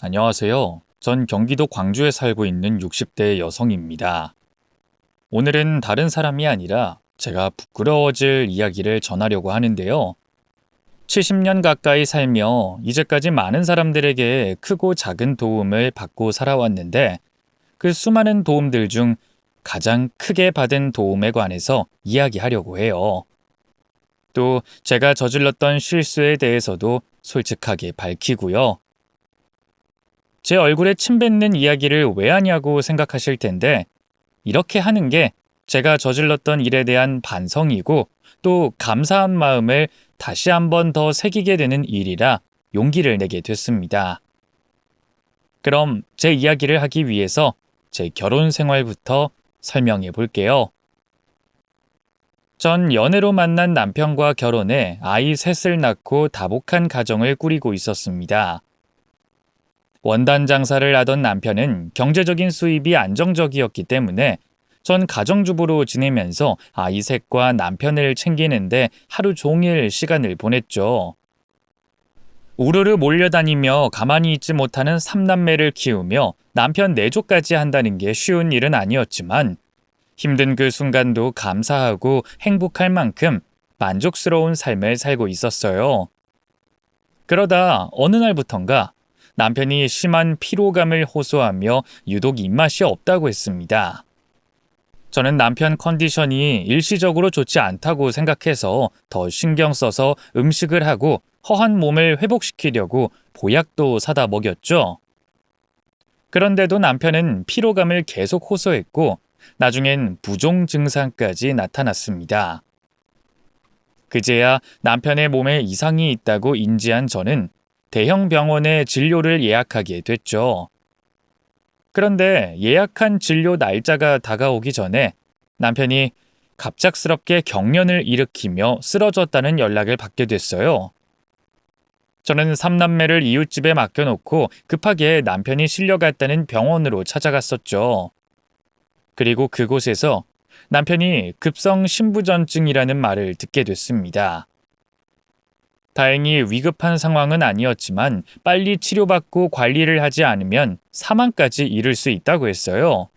안녕하세요. 전 경기도 광주에 살고 있는 60대 여성입니다. 오늘은 다른 사람이 아니라 제가 부끄러워질 이야기를 전하려고 하는데요. 70년 가까이 살며 이제까지 많은 사람들에게 크고 작은 도움을 받고 살아왔는데 그 수많은 도움들 중 가장 크게 받은 도움에 관해서 이야기하려고 해요. 또 제가 저질렀던 실수에 대해서도 솔직하게 밝히고요. 제 얼굴에 침 뱉는 이야기를 왜 하냐고 생각하실 텐데, 이렇게 하는 게 제가 저질렀던 일에 대한 반성이고 또 감사한 마음을 다시 한번 더 새기게 되는 일이라 용기를 내게 됐습니다. 그럼 제 이야기를 하기 위해서 제 결혼 생활부터 설명해 볼게요. 전 연애로 만난 남편과 결혼해 아이 셋을 낳고 다복한 가정을 꾸리고 있었습니다. 원단 장사를 하던 남편은 경제적인 수입이 안정적이었기 때문에 전 가정주부로 지내면서 아이 셋과 남편을 챙기는데 하루 종일 시간을 보냈죠. 우르르 몰려다니며 가만히 있지 못하는 삼남매를 키우며 남편 내조까지 한다는 게 쉬운 일은 아니었지만 힘든 그 순간도 감사하고 행복할 만큼 만족스러운 삶을 살고 있었어요. 그러다 어느 날부턴가 남편이 심한 피로감을 호소하며 유독 입맛이 없다고 했습니다. 저는 남편 컨디션이 일시적으로 좋지 않다고 생각해서 더 신경 써서 음식을 하고 허한 몸을 회복시키려고 보약도 사다 먹였죠. 그런데도 남편은 피로감을 계속 호소했고 나중엔 부종 증상까지 나타났습니다. 그제야 남편의 몸에 이상이 있다고 인지한 저는 대형 병원에 진료를 예약하게 됐죠. 그런데 예약한 진료 날짜가 다가오기 전에 남편이 갑작스럽게 경련을 일으키며 쓰러졌다는 연락을 받게 됐어요. 저는 삼남매를 이웃집에 맡겨놓고 급하게 남편이 실려갔다는 병원으로 찾아갔었죠. 그리고 그곳에서 남편이 급성 신부전증이라는 말을 듣게 됐습니다. 다행히 위급한 상황은 아니었지만 빨리 치료받고 관리를 하지 않으면 사망까지 이를 수 있다고 했어요.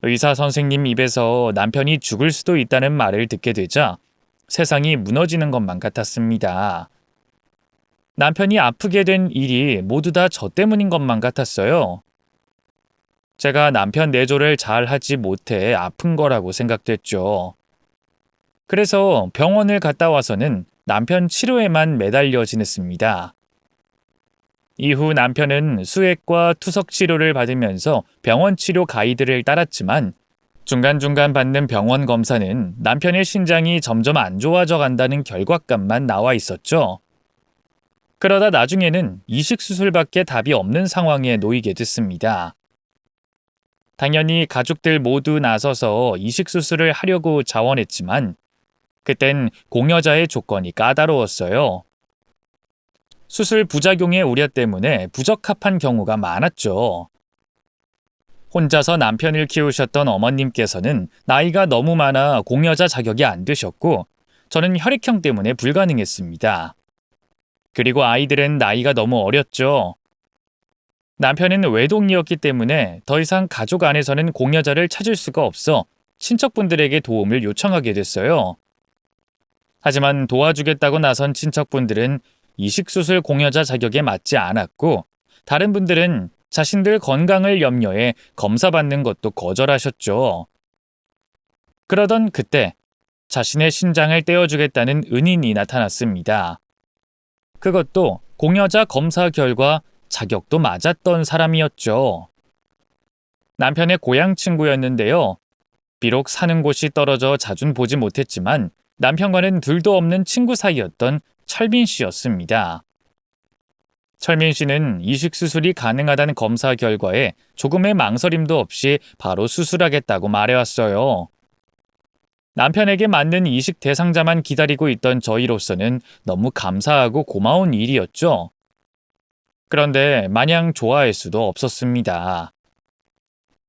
의사 선생님 입에서 남편이 죽을 수도 있다는 말을 듣게 되자 세상이 무너지는 것만 같았습니다. 남편이 아프게 된 일이 모두 다 저 때문인 것만 같았어요. 제가 남편 내조를 잘 하지 못해 아픈 거라고 생각됐죠. 그래서 병원을 갔다 와서는 남편 치료에만 매달려 지냈습니다. 이후 남편은 수액과 투석 치료를 받으면서 병원 치료 가이드를 따랐지만 중간중간 받는 병원 검사는 남편의 신장이 점점 안 좋아져 간다는 결과값만 나와 있었죠. 그러다 나중에는 이식 수술밖에 답이 없는 상황에 놓이게 됐습니다. 당연히 가족들 모두 나서서 이식 수술을 하려고 자원했지만 그땐 공여자의 조건이 까다로웠어요. 수술 부작용의 우려 때문에 부적합한 경우가 많았죠. 혼자서 남편을 키우셨던 어머님께서는 나이가 너무 많아 공여자 자격이 안 되셨고 저는 혈액형 때문에 불가능했습니다. 그리고 아이들은 나이가 너무 어렸죠. 남편은 외동이었기 때문에 더 이상 가족 안에서는 공여자를 찾을 수가 없어 친척분들에게 도움을 요청하게 됐어요. 하지만 도와주겠다고 나선 친척분들은 이식수술 공여자 자격에 맞지 않았고 다른 분들은 자신들 건강을 염려해 검사받는 것도 거절하셨죠. 그러던 그때 자신의 신장을 떼어주겠다는 은인이 나타났습니다. 그것도 공여자 검사 결과 자격도 맞았던 사람이었죠. 남편의 고향 친구였는데요. 비록 사는 곳이 떨어져 자주는 보지 못했지만 남편과는 둘도 없는 친구 사이였던 철민 씨였습니다. 철민 씨는 이식 수술이 가능하다는 검사 결과에 조금의 망설임도 없이 바로 수술하겠다고 말해왔어요. 남편에게 맞는 이식 대상자만 기다리고 있던 저희로서는 너무 감사하고 고마운 일이었죠. 그런데 마냥 좋아할 수도 없었습니다.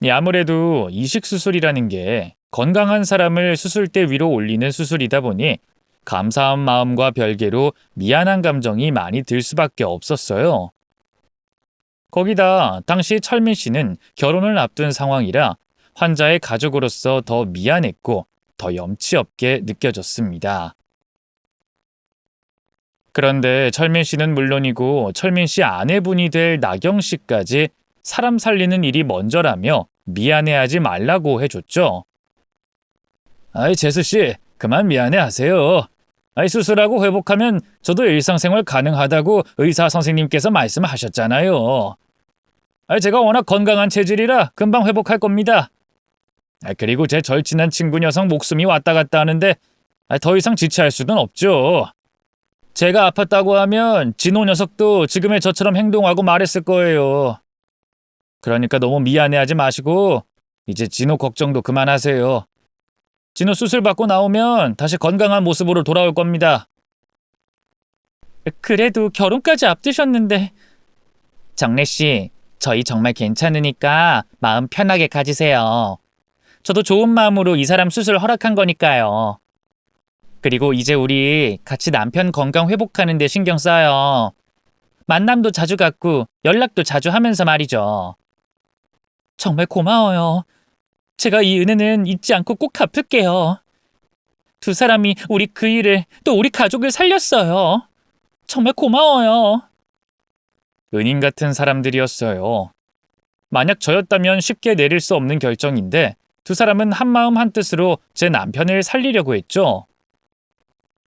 아무래도 이식 수술이라는 게 건강한 사람을 수술대 위로 올리는 수술이다 보니 감사한 마음과 별개로 미안한 감정이 많이 들 수밖에 없었어요. 거기다 당시 철민 씨는 결혼을 앞둔 상황이라 환자의 가족으로서 더 미안했고 더 염치 없게 느껴졌습니다. 그런데 철민 씨는 물론이고 철민 씨 아내분이 될 나경 씨까지 사람 살리는 일이 먼저라며 미안해하지 말라고 해줬죠. 아이, 재수 씨, 그만 미안해하세요. 아이, 수술하고 회복하면 저도 일상생활 가능하다고 의사 선생님께서 말씀하셨잖아요. 아이, 제가 워낙 건강한 체질이라 금방 회복할 겁니다. 그리고 제 절친한 친구 녀석 목숨이 왔다 갔다 하는데 더 이상 지체할 수는 없죠. 제가 아팠다고 하면 진호 녀석도 지금의 저처럼 행동하고 말했을 거예요. 그러니까 너무 미안해하지 마시고 이제 진호 걱정도 그만하세요. 진호 수술 받고 나오면 다시 건강한 모습으로 돌아올 겁니다. 그래도 결혼까지 앞두셨는데. 정래 씨, 저희 정말 괜찮으니까 마음 편하게 가지세요. 저도 좋은 마음으로 이 사람 수술 허락한 거니까요. 그리고 이제 우리 같이 남편 건강 회복하는 데 신경 써요. 만남도 자주 갖고 연락도 자주 하면서 말이죠. 정말 고마워요. 제가 이 은혜는 잊지 않고 꼭 갚을게요. 두 사람이 우리 그 일을 또 우리 가족을 살렸어요. 정말 고마워요. 은인 같은 사람들이었어요. 만약 저였다면 쉽게 내릴 수 없는 결정인데 두 사람은 한마음 한뜻으로 제 남편을 살리려고 했죠.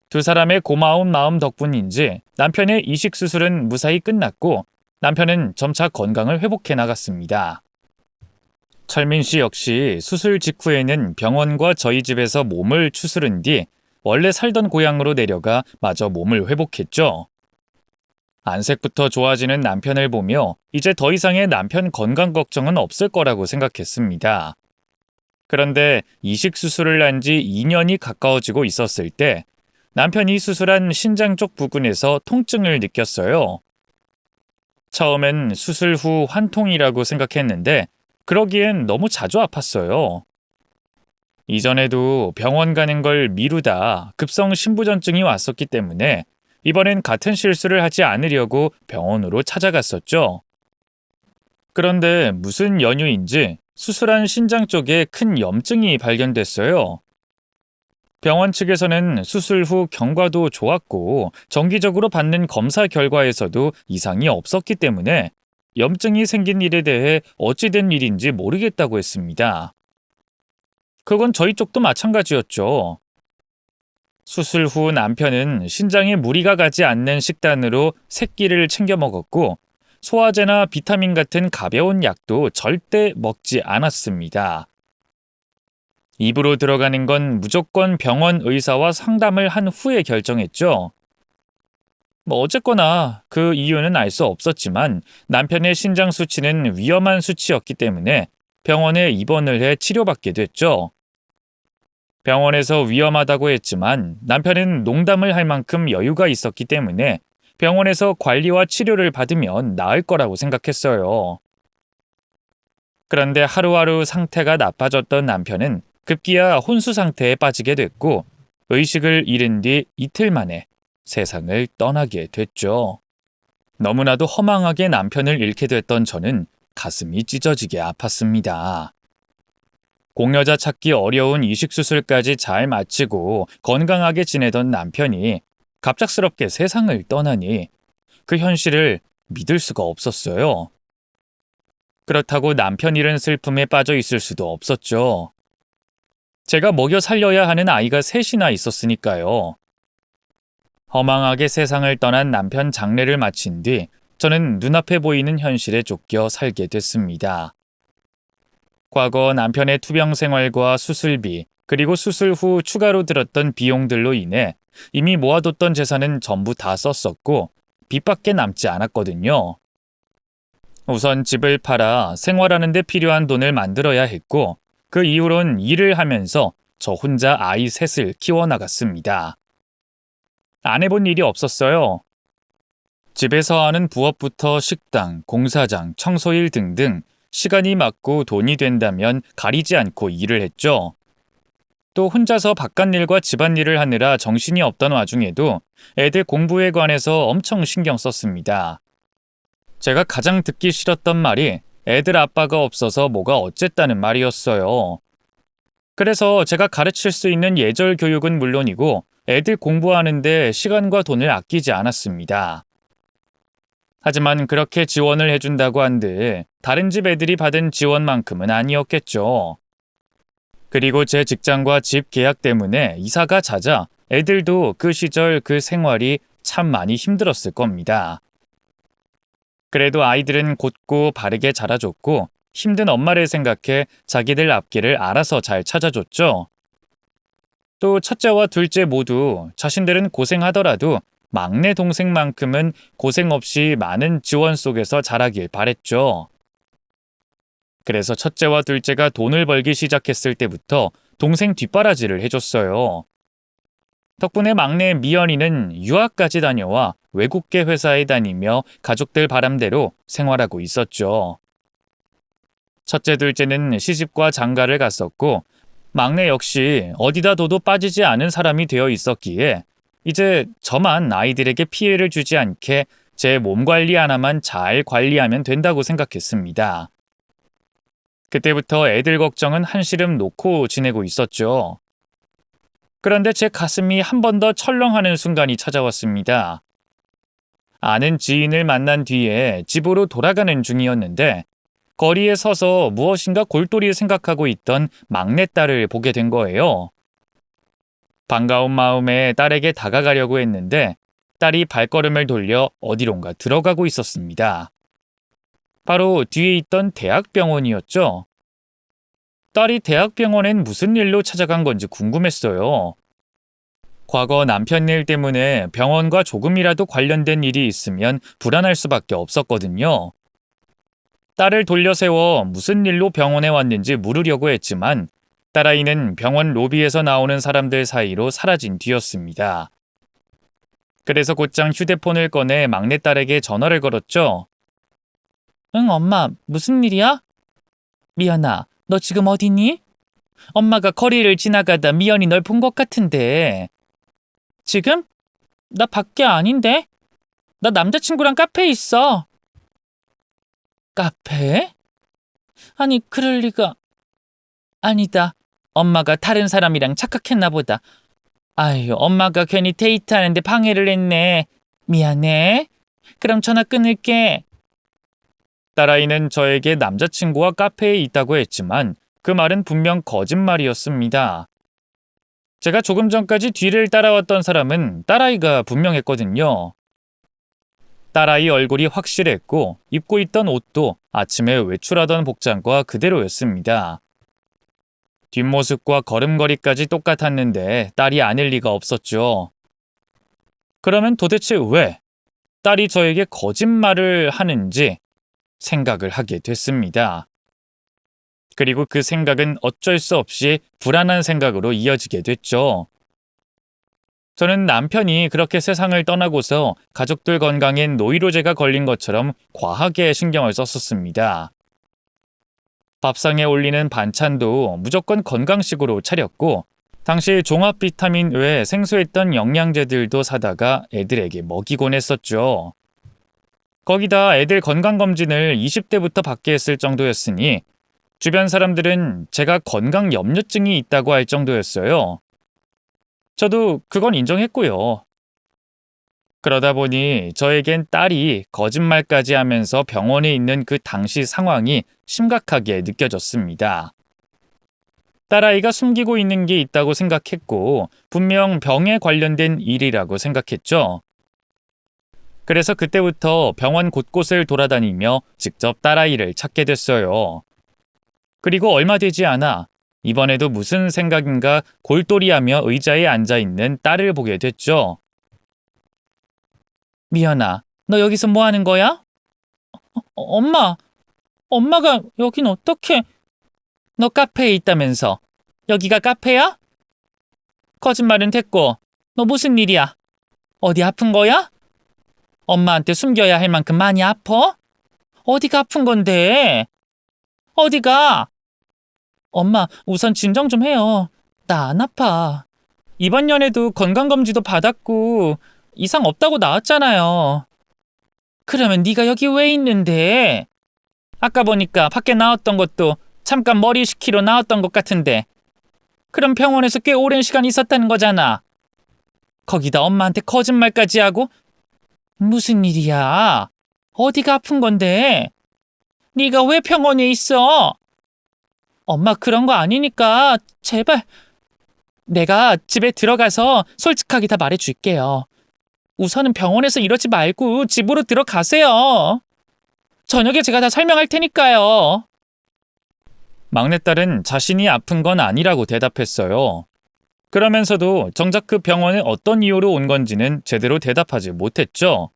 두 사람의 고마운 마음 덕분인지 남편의 이식 수술은 무사히 끝났고 남편은 점차 건강을 회복해 나갔습니다. 철민 씨 역시 수술 직후에는 병원과 저희 집에서 몸을 추스른 뒤 원래 살던 고향으로 내려가 마저 몸을 회복했죠. 안색부터 좋아지는 남편을 보며 이제 더 이상의 남편 건강 걱정은 없을 거라고 생각했습니다. 그런데 이식 수술을 한 지 2년이 가까워지고 있었을 때 남편이 수술한 신장 쪽 부근에서 통증을 느꼈어요. 처음엔 수술 후 환통이라고 생각했는데 그러기엔 너무 자주 아팠어요. 이전에도 병원 가는 걸 미루다 급성 신부전증이 왔었기 때문에 이번엔 같은 실수를 하지 않으려고 병원으로 찾아갔었죠. 그런데 무슨 연유인지 수술한 신장 쪽에 큰 염증이 발견됐어요. 병원 측에서는 수술 후 경과도 좋았고 정기적으로 받는 검사 결과에서도 이상이 없었기 때문에 염증이 생긴 일에 대해 어찌된 일인지 모르겠다고 했습니다. 그건 저희 쪽도 마찬가지였죠. 수술 후 남편은 신장에 무리가 가지 않는 식단으로 새끼를 챙겨 먹었고 소화제나 비타민 같은 가벼운 약도 절대 먹지 않았습니다. 입으로 들어가는 건 무조건 병원 의사와 상담을 한 후에 결정했죠. 어쨌거나 그 이유는 알 수 없었지만 남편의 신장 수치는 위험한 수치였기 때문에 병원에 입원을 해 치료받게 됐죠. 병원에서 위험하다고 했지만 남편은 농담을 할 만큼 여유가 있었기 때문에 병원에서 관리와 치료를 받으면 나을 거라고 생각했어요. 그런데 하루하루 상태가 나빠졌던 남편은 급기야 혼수 상태에 빠지게 됐고 의식을 잃은 뒤 이틀 만에 세상을 떠나게 됐죠. 너무나도 허망하게 남편을 잃게 됐던 저는 가슴이 찢어지게 아팠습니다. 공여자 찾기 어려운 이식 수술까지 잘 마치고 건강하게 지내던 남편이 갑작스럽게 세상을 떠나니 그 현실을 믿을 수가 없었어요. 그렇다고 남편 잃은 슬픔에 빠져 있을 수도 없었죠. 제가 먹여 살려야 하는 아이가 셋이나 있었으니까요. 허망하게 세상을 떠난 남편 장례를 마친 뒤 저는 눈앞에 보이는 현실에 쫓겨 살게 됐습니다. 과거 남편의 투병 생활과 수술비, 그리고 수술 후 추가로 들었던 비용들로 인해 이미 모아뒀던 재산은 전부 다 썼었고 빚밖에 남지 않았거든요. 우선 집을 팔아 생활하는 데 필요한 돈을 만들어야 했고 그 이후론 일을 하면서 저 혼자 아이 셋을 키워나갔습니다. 안 해본 일이 없었어요. 집에서 하는 부업부터 식당, 공사장, 청소일 등등 시간이 맞고 돈이 된다면 가리지 않고 일을 했죠. 또 혼자서 바깥일과 집안일을 하느라 정신이 없던 와중에도 애들 공부에 관해서 엄청 신경 썼습니다. 제가 가장 듣기 싫었던 말이 애들 아빠가 없어서 뭐가 어쨌다는 말이었어요. 그래서 제가 가르칠 수 있는 예절 교육은 물론이고 애들 공부하는데 시간과 돈을 아끼지 않았습니다. 하지만 그렇게 지원을 해준다고 한들 다른 집 애들이 받은 지원만큼은 아니었겠죠. 그리고 제 직장과 집 계약 때문에 이사가 잦아 애들도 그 시절 그 생활이 참 많이 힘들었을 겁니다. 그래도 아이들은 곧고 바르게 자라줬고 힘든 엄마를 생각해 자기들 앞길을 알아서 잘 찾아줬죠. 또 첫째와 둘째 모두 자신들은 고생하더라도 막내 동생만큼은 고생 없이 많은 지원 속에서 자라길 바랬죠. 그래서 첫째와 둘째가 돈을 벌기 시작했을 때부터 동생 뒷바라지를 해줬어요. 덕분에 막내 미연이는 유학까지 다녀와 외국계 회사에 다니며 가족들 바람대로 생활하고 있었죠. 첫째, 둘째는 시집과 장가를 갔었고 막내 역시 어디다 둬도 빠지지 않은 사람이 되어 있었기에 이제 저만 아이들에게 피해를 주지 않게 제 몸 관리 하나만 잘 관리하면 된다고 생각했습니다. 그때부터 애들 걱정은 한시름 놓고 지내고 있었죠. 그런데 제 가슴이 한 번 더 철렁하는 순간이 찾아왔습니다. 아는 지인을 만난 뒤에 집으로 돌아가는 중이었는데 거리에 서서 무엇인가 골똘히 생각하고 있던 막내딸을 보게 된 거예요. 반가운 마음에 딸에게 다가가려고 했는데 딸이 발걸음을 돌려 어디론가 들어가고 있었습니다. 바로 뒤에 있던 대학병원이었죠. 딸이 대학병원엔 무슨 일로 찾아간 건지 궁금했어요. 과거 남편 일 때문에 병원과 조금이라도 관련된 일이 있으면 불안할 수밖에 없었거든요. 딸을 돌려세워 무슨 일로 병원에 왔는지 물으려고 했지만 딸아이는 병원 로비에서 나오는 사람들 사이로 사라진 뒤였습니다. 그래서 곧장 휴대폰을 꺼내 막내딸에게 전화를 걸었죠. 응, 엄마, 무슨 일이야? 미연아, 너 지금 어디니? 엄마가 거리를 지나가다 미연이 널 본 것 같은데. 지금? 나 밖에 아닌데? 나 남자친구랑 카페에 있어. 카페? 아니, 그럴 리가. 아니다. 엄마가 다른 사람이랑 착각했나 보다. 아유, 엄마가 괜히 데이트하는데 방해를 했네. 미안해. 그럼 전화 끊을게. 딸아이는 저에게 남자친구와 카페에 있다고 했지만 그 말은 분명 거짓말이었습니다. 제가 조금 전까지 뒤를 따라왔던 사람은 딸아이가 분명했거든요. 딸아이 얼굴이 확실했고 입고 있던 옷도 아침에 외출하던 복장과 그대로였습니다. 뒷모습과 걸음걸이까지 똑같았는데 딸이 아닐 리가 없었죠. 그러면 도대체 왜 딸이 저에게 거짓말을 하는지 생각을 하게 됐습니다. 그리고 그 생각은 어쩔 수 없이 불안한 생각으로 이어지게 됐죠. 저는 남편이 그렇게 세상을 떠나고서 가족들 건강엔 노이로제가 걸린 것처럼 과하게 신경을 썼었습니다. 밥상에 올리는 반찬도 무조건 건강식으로 차렸고 당시 종합 비타민 외에 생소했던 영양제들도 사다가 애들에게 먹이곤 했었죠. 거기다 애들 건강검진을 20대부터 받게 했을 정도였으니 주변 사람들은 제가 건강 염려증이 있다고 할 정도였어요. 저도 그건 인정했고요. 그러다 보니 저에겐 딸이 거짓말까지 하면서 병원에 있는 그 당시 상황이 심각하게 느껴졌습니다. 딸아이가 숨기고 있는 게 있다고 생각했고 분명 병에 관련된 일이라고 생각했죠. 그래서 그때부터 병원 곳곳을 돌아다니며 직접 딸아이를 찾게 됐어요. 그리고 얼마 되지 않아 이번에도 무슨 생각인가 골똘히하며 의자에 앉아있는 딸을 보게 됐죠. 미연아, 너 여기서 뭐 하는 거야? 엄마가 여긴 어떻게? 너 카페에 있다면서. 여기가 카페야? 거짓말은 됐고, 너 무슨 일이야? 어디 아픈 거야? 엄마한테 숨겨야 할 만큼 많이 아파? 어디가 아픈 건데? 어디가? 엄마, 우선 진정 좀 해요. 나 안 아파. 이번 연에도 건강검진도 받았고 이상 없다고 나왔잖아요. 그러면 네가 여기 왜 있는데? 아까 보니까 밖에 나왔던 것도 잠깐 머리 식히러 나왔던 것 같은데. 그럼 병원에서 꽤 오랜 시간 있었다는 거잖아. 거기다 엄마한테 거짓말까지 하고? 무슨 일이야? 어디가 아픈 건데? 네가 왜 병원에 있어? 엄마 그런 거 아니니까 제발. 내가 집에 들어가서 솔직하게 다 말해줄게요. 우선은 병원에서 이러지 말고 집으로 들어가세요. 저녁에 제가 다 설명할 테니까요. 막내딸은 자신이 아픈 건 아니라고 대답했어요. 그러면서도 정작 그 병원에 어떤 이유로 온 건지는 제대로 대답하지 못했죠.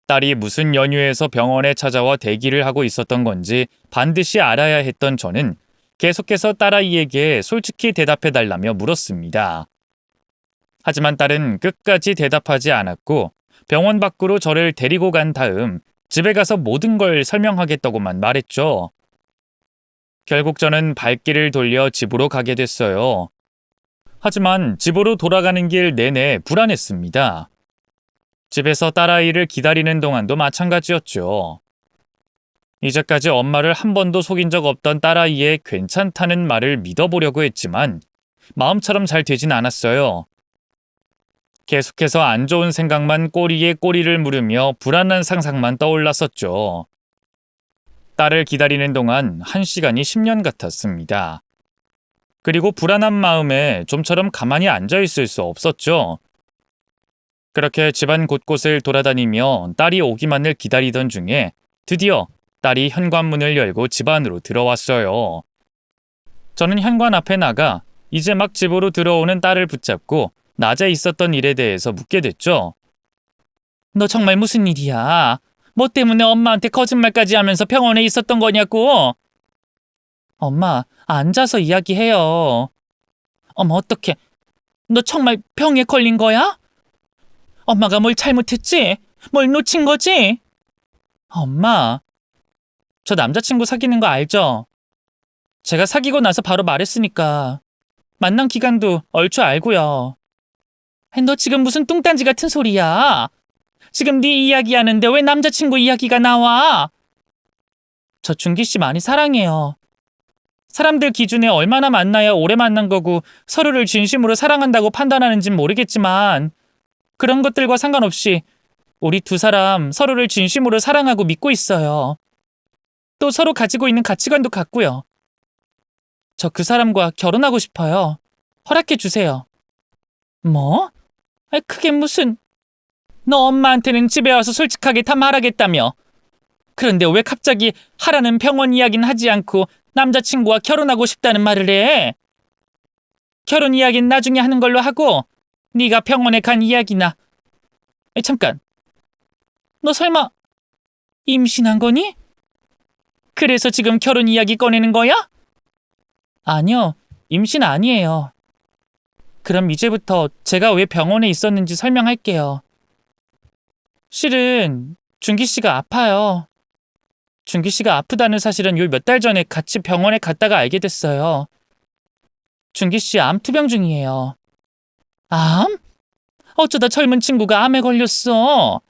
딸이 무슨 연유에서 병원에 찾아와 대기를 하고 있었던 건지 반드시 알아야 했던 저는 계속해서 딸아이에게 솔직히 대답해달라며 물었습니다. 하지만 딸은 끝까지 대답하지 않았고 병원 밖으로 저를 데리고 간 다음 집에 가서 모든 걸 설명하겠다고만 말했죠. 결국 저는 발길을 돌려 집으로 가게 됐어요. 하지만 집으로 돌아가는 길 내내 불안했습니다. 집에서 딸아이를 기다리는 동안도 마찬가지였죠. 이제까지 엄마를 한 번도 속인 적 없던 딸아이의 괜찮다는 말을 믿어보려고 했지만 마음처럼 잘 되진 않았어요. 계속해서 안 좋은 생각만 꼬리에 꼬리를 물으며 불안한 상상만 떠올랐었죠. 딸을 기다리는 동안 1시간이 10년 같았습니다. 그리고 불안한 마음에 좀처럼 가만히 앉아있을 수 없었죠. 그렇게 집안 곳곳을 돌아다니며 딸이 오기만을 기다리던 중에 드디어 딸이 현관문을 열고 집 안으로 들어왔어요. 저는 현관 앞에 나가 이제 막 집으로 들어오는 딸을 붙잡고 낮에 있었던 일에 대해서 묻게 됐죠. 너 정말 무슨 일이야? 뭐 때문에 엄마한테 거짓말까지 하면서 병원에 있었던 거냐고? 엄마, 앉아서 이야기해요. 어머, 어떡해. 너 정말 병에 걸린 거야? 엄마가 뭘 잘못했지? 뭘 놓친 거지? 엄마, 저 남자친구 사귀는 거 알죠? 제가 사귀고 나서 바로 말했으니까. 만난 기간도 얼추 알고요. 너 지금 무슨 뚱딴지 같은 소리야? 지금 네 이야기하는데 왜 남자친구 이야기가 나와? 저 준기 씨 많이 사랑해요. 사람들 기준에 얼마나 만나야 오래 만난 거고 서로를 진심으로 사랑한다고 판단하는진 모르겠지만 그런 것들과 상관없이 우리 두 사람 서로를 진심으로 사랑하고 믿고 있어요. 또 서로 가지고 있는 가치관도 같고요. 저 그 사람과 결혼하고 싶어요. 허락해 주세요. 뭐? 그게 무슨... 너 엄마한테는 집에 와서 솔직하게 다 말하겠다며. 그런데 왜 갑자기 하라는 병원 이야기는 하지 않고 남자친구와 결혼하고 싶다는 말을 해? 결혼 이야기는 나중에 하는 걸로 하고 네가 병원에 간 이야기나... 잠깐. 너 설마 임신한 거니? 그래서 지금 결혼 이야기 꺼내는 거야? 아니요. 임신 아니에요. 그럼 이제부터 제가 왜 병원에 있었는지 설명할게요. 실은 준기 씨가 아파요. 준기 씨가 아프다는 사실은 요 몇 달 전에 같이 병원에 갔다가 알게 됐어요. 준기 씨 암 투병 중이에요. 암? 어쩌다 젊은 친구가 암에 걸렸어?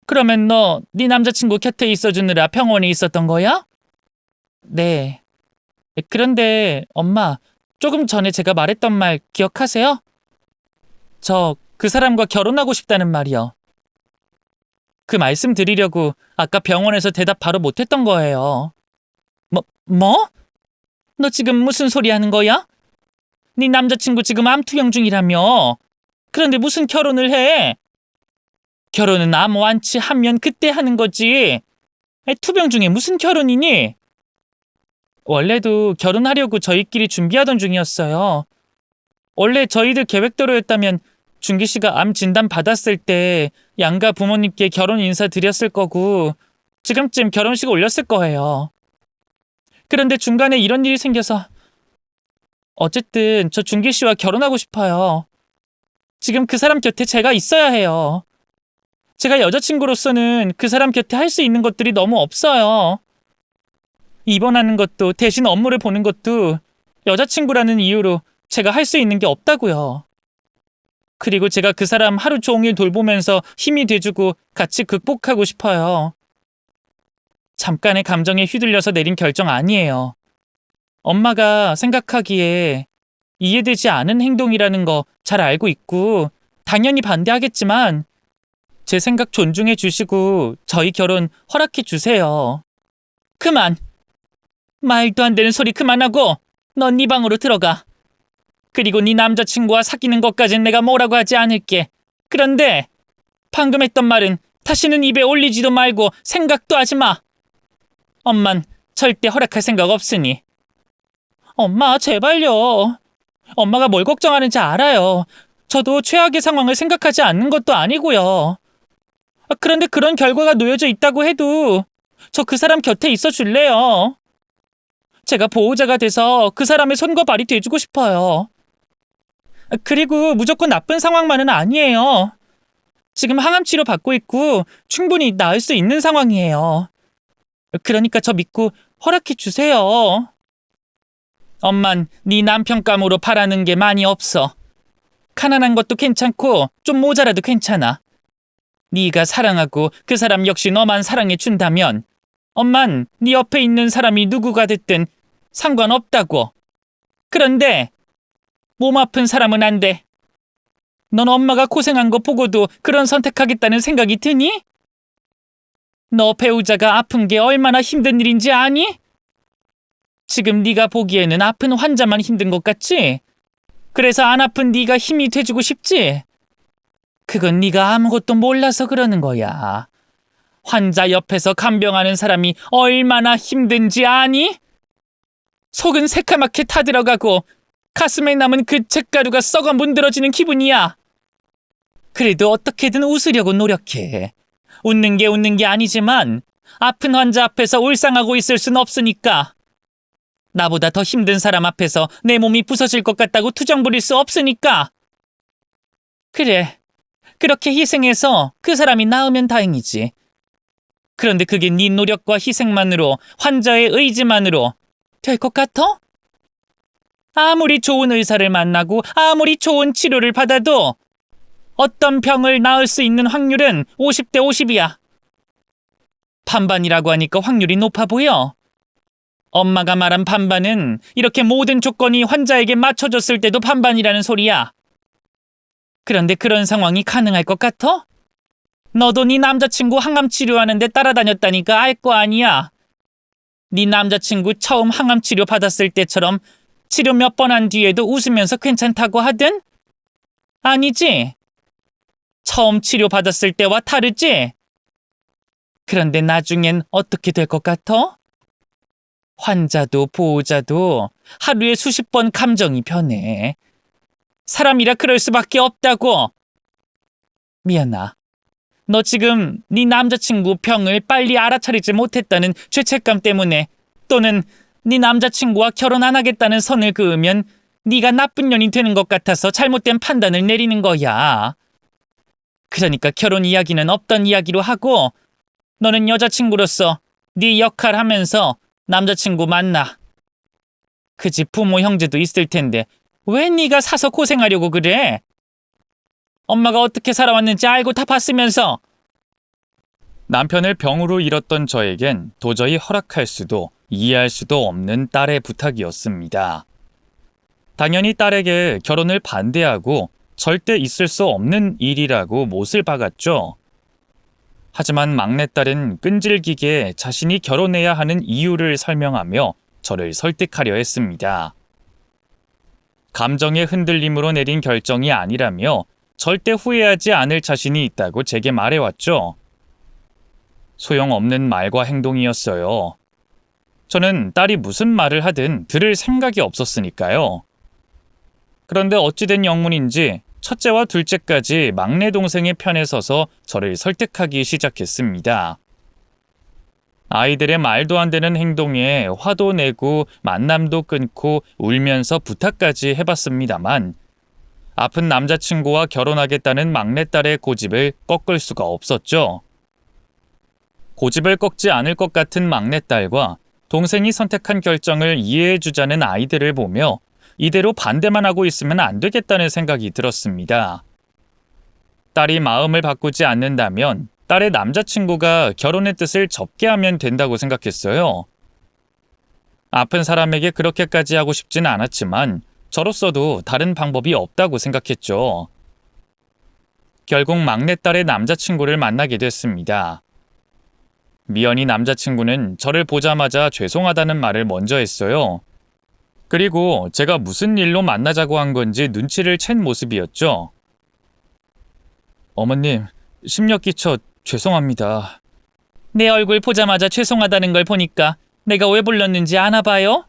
그러면 너 네 남자친구 곁에 있어주느라 병원에 있었던 거야? 네. 그런데 엄마, 조금 전에 제가 말했던 말 기억하세요? 저 그 사람과 결혼하고 싶다는 말이요. 그 말씀 드리려고 아까 병원에서 대답 바로 못했던 거예요. 뭐? 너 지금 무슨 소리 하는 거야? 네 남자친구 지금 암 투병 중이라며. 그런데 무슨 결혼을 해? 결혼은 암 완치하면 그때 하는 거지. 투병 중에 무슨 결혼이니? 원래도 결혼하려고 저희끼리 준비하던 중이었어요. 원래 저희들 계획대로였다면 준기 씨가 암 진단 받았을 때 양가 부모님께 결혼 인사 드렸을 거고 지금쯤 결혼식 올렸을 거예요. 그런데 중간에 이런 일이 생겨서 어쨌든 저 준기 씨와 결혼하고 싶어요. 지금 그 사람 곁에 제가 있어야 해요. 제가 여자친구로서는 그 사람 곁에 할 수 있는 것들이 너무 없어요. 입원하는 것도 대신 업무를 보는 것도 여자친구라는 이유로 제가 할 수 있는 게 없다고요. 그리고 제가 그 사람 하루 종일 돌보면서 힘이 돼주고 같이 극복하고 싶어요. 잠깐의 감정에 휘둘려서 내린 결정 아니에요. 엄마가 생각하기에 이해되지 않은 행동이라는 거 잘 알고 있고 당연히 반대하겠지만 제 생각 존중해 주시고 저희 결혼 허락해 주세요. 그만! 말도 안 되는 소리 그만하고 넌 네 방으로 들어가. 그리고 네 남자친구와 사귀는 것까진 내가 뭐라고 하지 않을게. 그런데 방금 했던 말은 다시는 입에 올리지도 말고 생각도 하지 마. 엄만 절대 허락할 생각 없으니. 엄마 제발요. 엄마가 뭘 걱정하는지 알아요. 저도 최악의 상황을 생각하지 않는 것도 아니고요. 그런데 그런 결과가 놓여져 있다고 해도 저 그 사람 곁에 있어 줄래요? 제가 보호자가 돼서 그 사람의 손과 발이 돼주고 싶어요. 그리고 무조건 나쁜 상황만은 아니에요. 지금 항암 치료 받고 있고 충분히 나을 수 있는 상황이에요. 그러니까 저 믿고 허락해 주세요. 엄만 네 남편감으로 바라는 게 많이 없어. 가난한 것도 괜찮고 좀 모자라도 괜찮아. 네가 사랑하고 그 사람 역시 너만 사랑해 준다면 엄만 네 옆에 있는 사람이 누구가 됐든 상관없다고. 그런데 몸 아픈 사람은 안 돼. 넌 엄마가 고생한 거 보고도 그런 선택하겠다는 생각이 드니? 너 배우자가 아픈 게 얼마나 힘든 일인지 아니? 지금 네가 보기에는 아픈 환자만 힘든 것 같지? 그래서 안 아픈 네가 힘이 돼주고 싶지? 그건 네가 아무것도 몰라서 그러는 거야. 환자 옆에서 간병하는 사람이 얼마나 힘든지 아니? 속은 새카맣게 타들어가고 가슴에 남은 그 잿가루가 썩어 문드러지는 기분이야. 그래도 어떻게든 웃으려고 노력해. 웃는 게 아니지만 아픈 환자 앞에서 울상하고 있을 순 없으니까. 나보다 더 힘든 사람 앞에서 내 몸이 부서질 것 같다고 투정 부릴 수 없으니까. 그래, 그렇게 희생해서 그 사람이 나으면 다행이지. 그런데 그게 네 노력과 희생만으로, 환자의 의지만으로 될 것 같아? 아무리 좋은 의사를 만나고 아무리 좋은 치료를 받아도 어떤 병을 나을 수 있는 확률은 50대 50이야. 반반이라고 하니까 확률이 높아 보여. 엄마가 말한 반반은 이렇게 모든 조건이 환자에게 맞춰졌을 때도 반반이라는 소리야. 그런데 그런 상황이 가능할 것 같아? 너도 네 남자친구 항암 치료하는데 따라다녔다니까 알 거 아니야. 네 남자친구 처음 항암 치료 받았을 때처럼 치료 몇 번 한 뒤에도 웃으면서 괜찮다고 하든? 아니지? 처음 치료 받았을 때와 다르지? 그런데 나중엔 어떻게 될 것 같아? 환자도 보호자도 하루에 수십 번 감정이 변해. 사람이라 그럴 수밖에 없다고. 미연아, 너 지금 네 남자친구 병을 빨리 알아차리지 못했다는 죄책감 때문에 또는 네 남자친구와 결혼 안 하겠다는 선을 그으면 네가 나쁜 년이 되는 것 같아서 잘못된 판단을 내리는 거야. 그러니까 결혼 이야기는 없던 이야기로 하고 너는 여자친구로서 네 역할 하면서 남자친구 만나. 그 집 부모 형제도 있을 텐데 왜 네가 사서 고생하려고 그래? 엄마가 어떻게 살아왔는지 알고 다 봤으면서. 남편을 병으로 잃었던 저에겐 도저히 허락할 수도 이해할 수도 없는 딸의 부탁이었습니다. 당연히 딸에게 결혼을 반대하고 절대 있을 수 없는 일이라고 못을 박았죠. 하지만 막내딸은 끈질기게 자신이 결혼해야 하는 이유를 설명하며 저를 설득하려 했습니다. 감정의 흔들림으로 내린 결정이 아니라며 절대 후회하지 않을 자신이 있다고 제게 말해왔죠. 소용없는 말과 행동이었어요. 저는 딸이 무슨 말을 하든 들을 생각이 없었으니까요. 그런데 어찌된 영문인지 첫째와 둘째까지 막내 동생의 편에 서서 저를 설득하기 시작했습니다. 아이들의 말도 안 되는 행동에 화도 내고 만남도 끊고 울면서 부탁까지 해봤습니다만 아픈 남자친구와 결혼하겠다는 막내딸의 고집을 꺾을 수가 없었죠. 고집을 꺾지 않을 것 같은 막내딸과 동생이 선택한 결정을 이해해주자는 아이들을 보며 이대로 반대만 하고 있으면 안 되겠다는 생각이 들었습니다. 딸이 마음을 바꾸지 않는다면 딸의 남자친구가 결혼의 뜻을 접게 하면 된다고 생각했어요. 아픈 사람에게 그렇게까지 하고 싶진 않았지만 저로서도 다른 방법이 없다고 생각했죠. 결국 막내딸의 남자친구를 만나게 됐습니다. 미연이 남자친구는 저를 보자마자 죄송하다는 말을 먼저 했어요. 그리고 제가 무슨 일로 만나자고 한 건지 눈치를 챈 모습이었죠. 어머님, 심력 끼쳐 죄송합니다. 내 얼굴 보자마자 죄송하다는 걸 보니까 내가 왜 불렀는지 아나 봐요?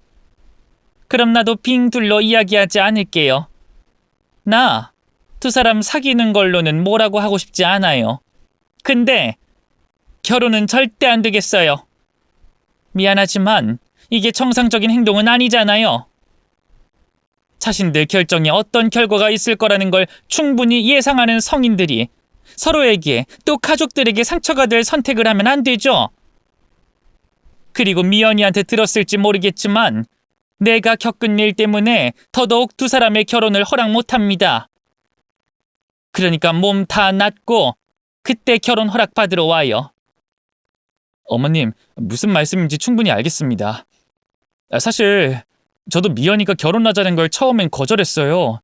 그럼 나도 빙 둘러 이야기하지 않을게요. 나 두 사람 사귀는 걸로는 뭐라고 하고 싶지 않아요. 근데 결혼은 절대 안 되겠어요. 미안하지만 이게 정상적인 행동은 아니잖아요. 자신들 결정에 어떤 결과가 있을 거라는 걸 충분히 예상하는 성인들이 서로에게 또 가족들에게 상처가 될 선택을 하면 안 되죠. 그리고 미연이한테 들었을지 모르겠지만 내가 겪은 일 때문에 더더욱 두 사람의 결혼을 허락 못합니다. 그러니까 몸 다 낫고 그때 결혼 허락 받으러 와요. 어머님, 무슨 말씀인지 충분히 알겠습니다. 사실 저도 미연이가 결혼하자는 걸 처음엔 거절했어요.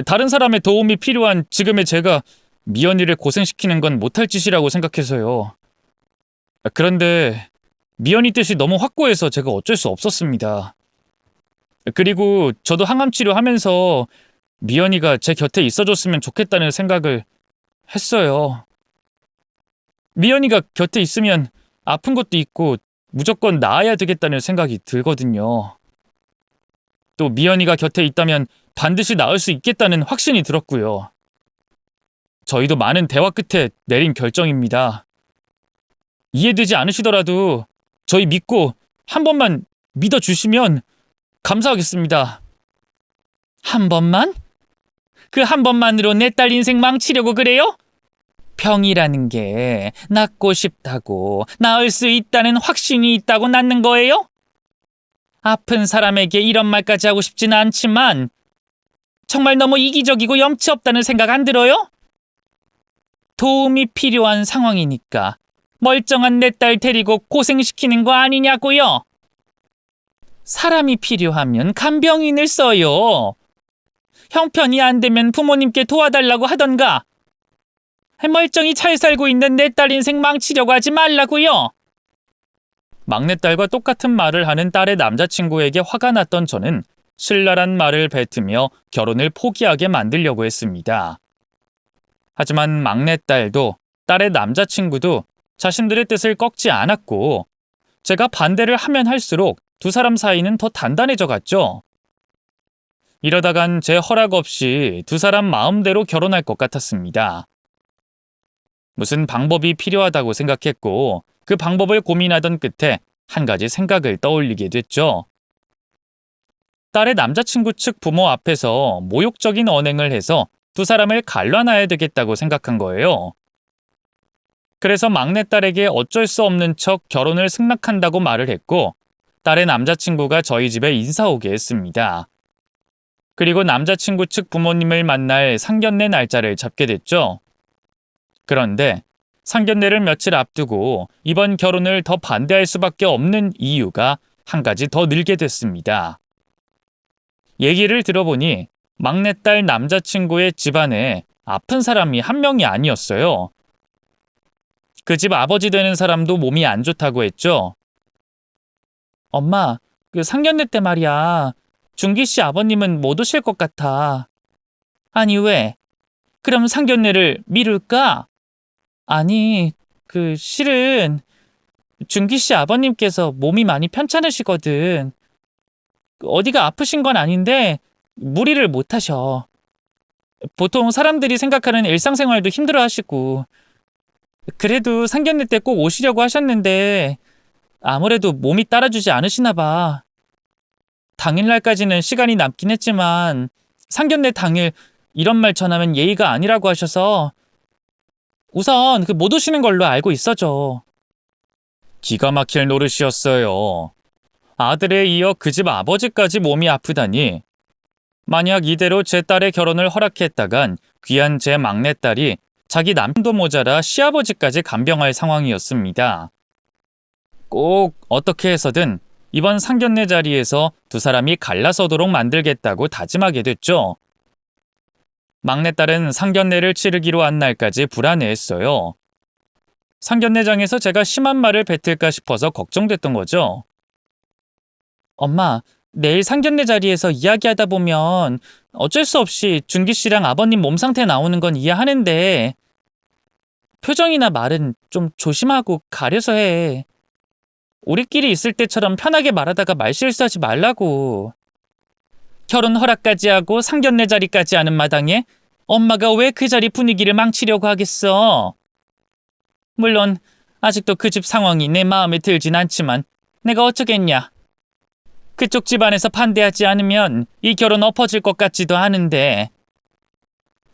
다른 사람의 도움이 필요한 지금의 제가 미연이를 고생시키는 건 못할 짓이라고 생각해서요. 그런데 미연이 뜻이 너무 확고해서 제가 어쩔 수 없었습니다. 그리고 저도 항암 치료하면서 미연이가 제 곁에 있어줬으면 좋겠다는 생각을 했어요. 미연이가 곁에 있으면 아픈 것도 있고 무조건 나아야 되겠다는 생각이 들거든요. 또 미연이가 곁에 있다면 반드시 나을 수 있겠다는 확신이 들었고요. 저희도 많은 대화 끝에 내린 결정입니다. 이해되지 않으시더라도 저희 믿고 한 번만 믿어주시면 감사하겠습니다. 한 번만? 그 한 번만으로 내 딸 인생 망치려고 그래요? 병이라는 게 낫고 싶다고, 나을 수 있다는 확신이 있다고 낫는 거예요? 아픈 사람에게 이런 말까지 하고 싶진 않지만 정말 너무 이기적이고 염치 없다는 생각 안 들어요? 도움이 필요한 상황이니까 멀쩡한 내 딸 데리고 고생시키는 거 아니냐고요? 사람이 필요하면 간병인을 써요. 형편이 안 되면 부모님께 도와달라고 하던가. 멀쩡히 잘 살고 있는 내 딸 인생 망치려고 하지 말라고요. 막내딸과 똑같은 말을 하는 딸의 남자친구에게 화가 났던 저는 신랄한 말을 뱉으며 결혼을 포기하게 만들려고 했습니다. 하지만 막내딸도 딸의 남자친구도 자신들의 뜻을 꺾지 않았고 제가 반대를 하면 할수록 두 사람 사이는 더 단단해져 갔죠. 이러다간 제 허락 없이 두 사람 마음대로 결혼할 것 같았습니다. 무슨 방법이 필요하다고 생각했고 그 방법을 고민하던 끝에 한 가지 생각을 떠올리게 됐죠. 딸의 남자친구 측 부모 앞에서 모욕적인 언행을 해서 두 사람을 갈라놔야 되겠다고 생각한 거예요. 그래서 막내딸에게 어쩔 수 없는 척 결혼을 승낙한다고 말을 했고 딸의 남자친구가 저희 집에 인사 오게 했습니다. 그리고 남자친구 측 부모님을 만날 상견례 날짜를 잡게 됐죠. 그런데 상견례를 며칠 앞두고 이번 결혼을 더 반대할 수밖에 없는 이유가 한 가지 더 늘게 됐습니다. 얘기를 들어보니 막내딸 남자친구의 집안에 아픈 사람이 한 명이 아니었어요. 그 집 아버지 되는 사람도 몸이 안 좋다고 했죠. 엄마, 그 상견례 때 말이야. 준기 씨 아버님은 못 오실 것 같아. 아니 왜? 그럼 상견례를 미룰까? 아니, 실은 준기 씨 아버님께서 몸이 많이 편찮으시거든. 어디가 아프신 건 아닌데 무리를 못 하셔. 보통 사람들이 생각하는 일상생활도 힘들어 하시고. 그래도 상견례 때 꼭 오시려고 하셨는데 아무래도 몸이 따라주지 않으시나 봐. 당일날까지는 시간이 남긴 했지만 상견례 당일 이런 말 전하면 예의가 아니라고 하셔서 우선 못 오시는 걸로 알고 있어줘. 기가 막힐 노릇이었어요. 아들에 이어 그 집 아버지까지 몸이 아프다니. 만약 이대로 제 딸의 결혼을 허락했다간 귀한 제 막내딸이 자기 남편도 모자라 시아버지까지 간병할 상황이었습니다. 꼭 어떻게 해서든 이번 상견례 자리에서 두 사람이 갈라서도록 만들겠다고 다짐하게 됐죠. 막내딸은 상견례를 치르기로 한 날까지 불안해했어요. 상견례장에서 제가 심한 말을 뱉을까 싶어서 걱정됐던 거죠. 엄마, 내일 상견례 자리에서 이야기하다 보면 어쩔 수 없이 준기 씨랑 아버님 몸 상태 나오는 건 이해하는데 표정이나 말은 좀 조심하고 가려서 해. 우리끼리 있을 때처럼 편하게 말하다가 말실수하지 말라고. 결혼 허락까지 하고 상견례 자리까지 하는 마당에 엄마가 왜 그 자리 분위기를 망치려고 하겠어? 물론 아직도 그 집 상황이 내 마음에 들진 않지만 내가 어쩌겠냐. 그쪽 집안에서 반대하지 않으면 이 결혼 엎어질 것 같지도 않은데.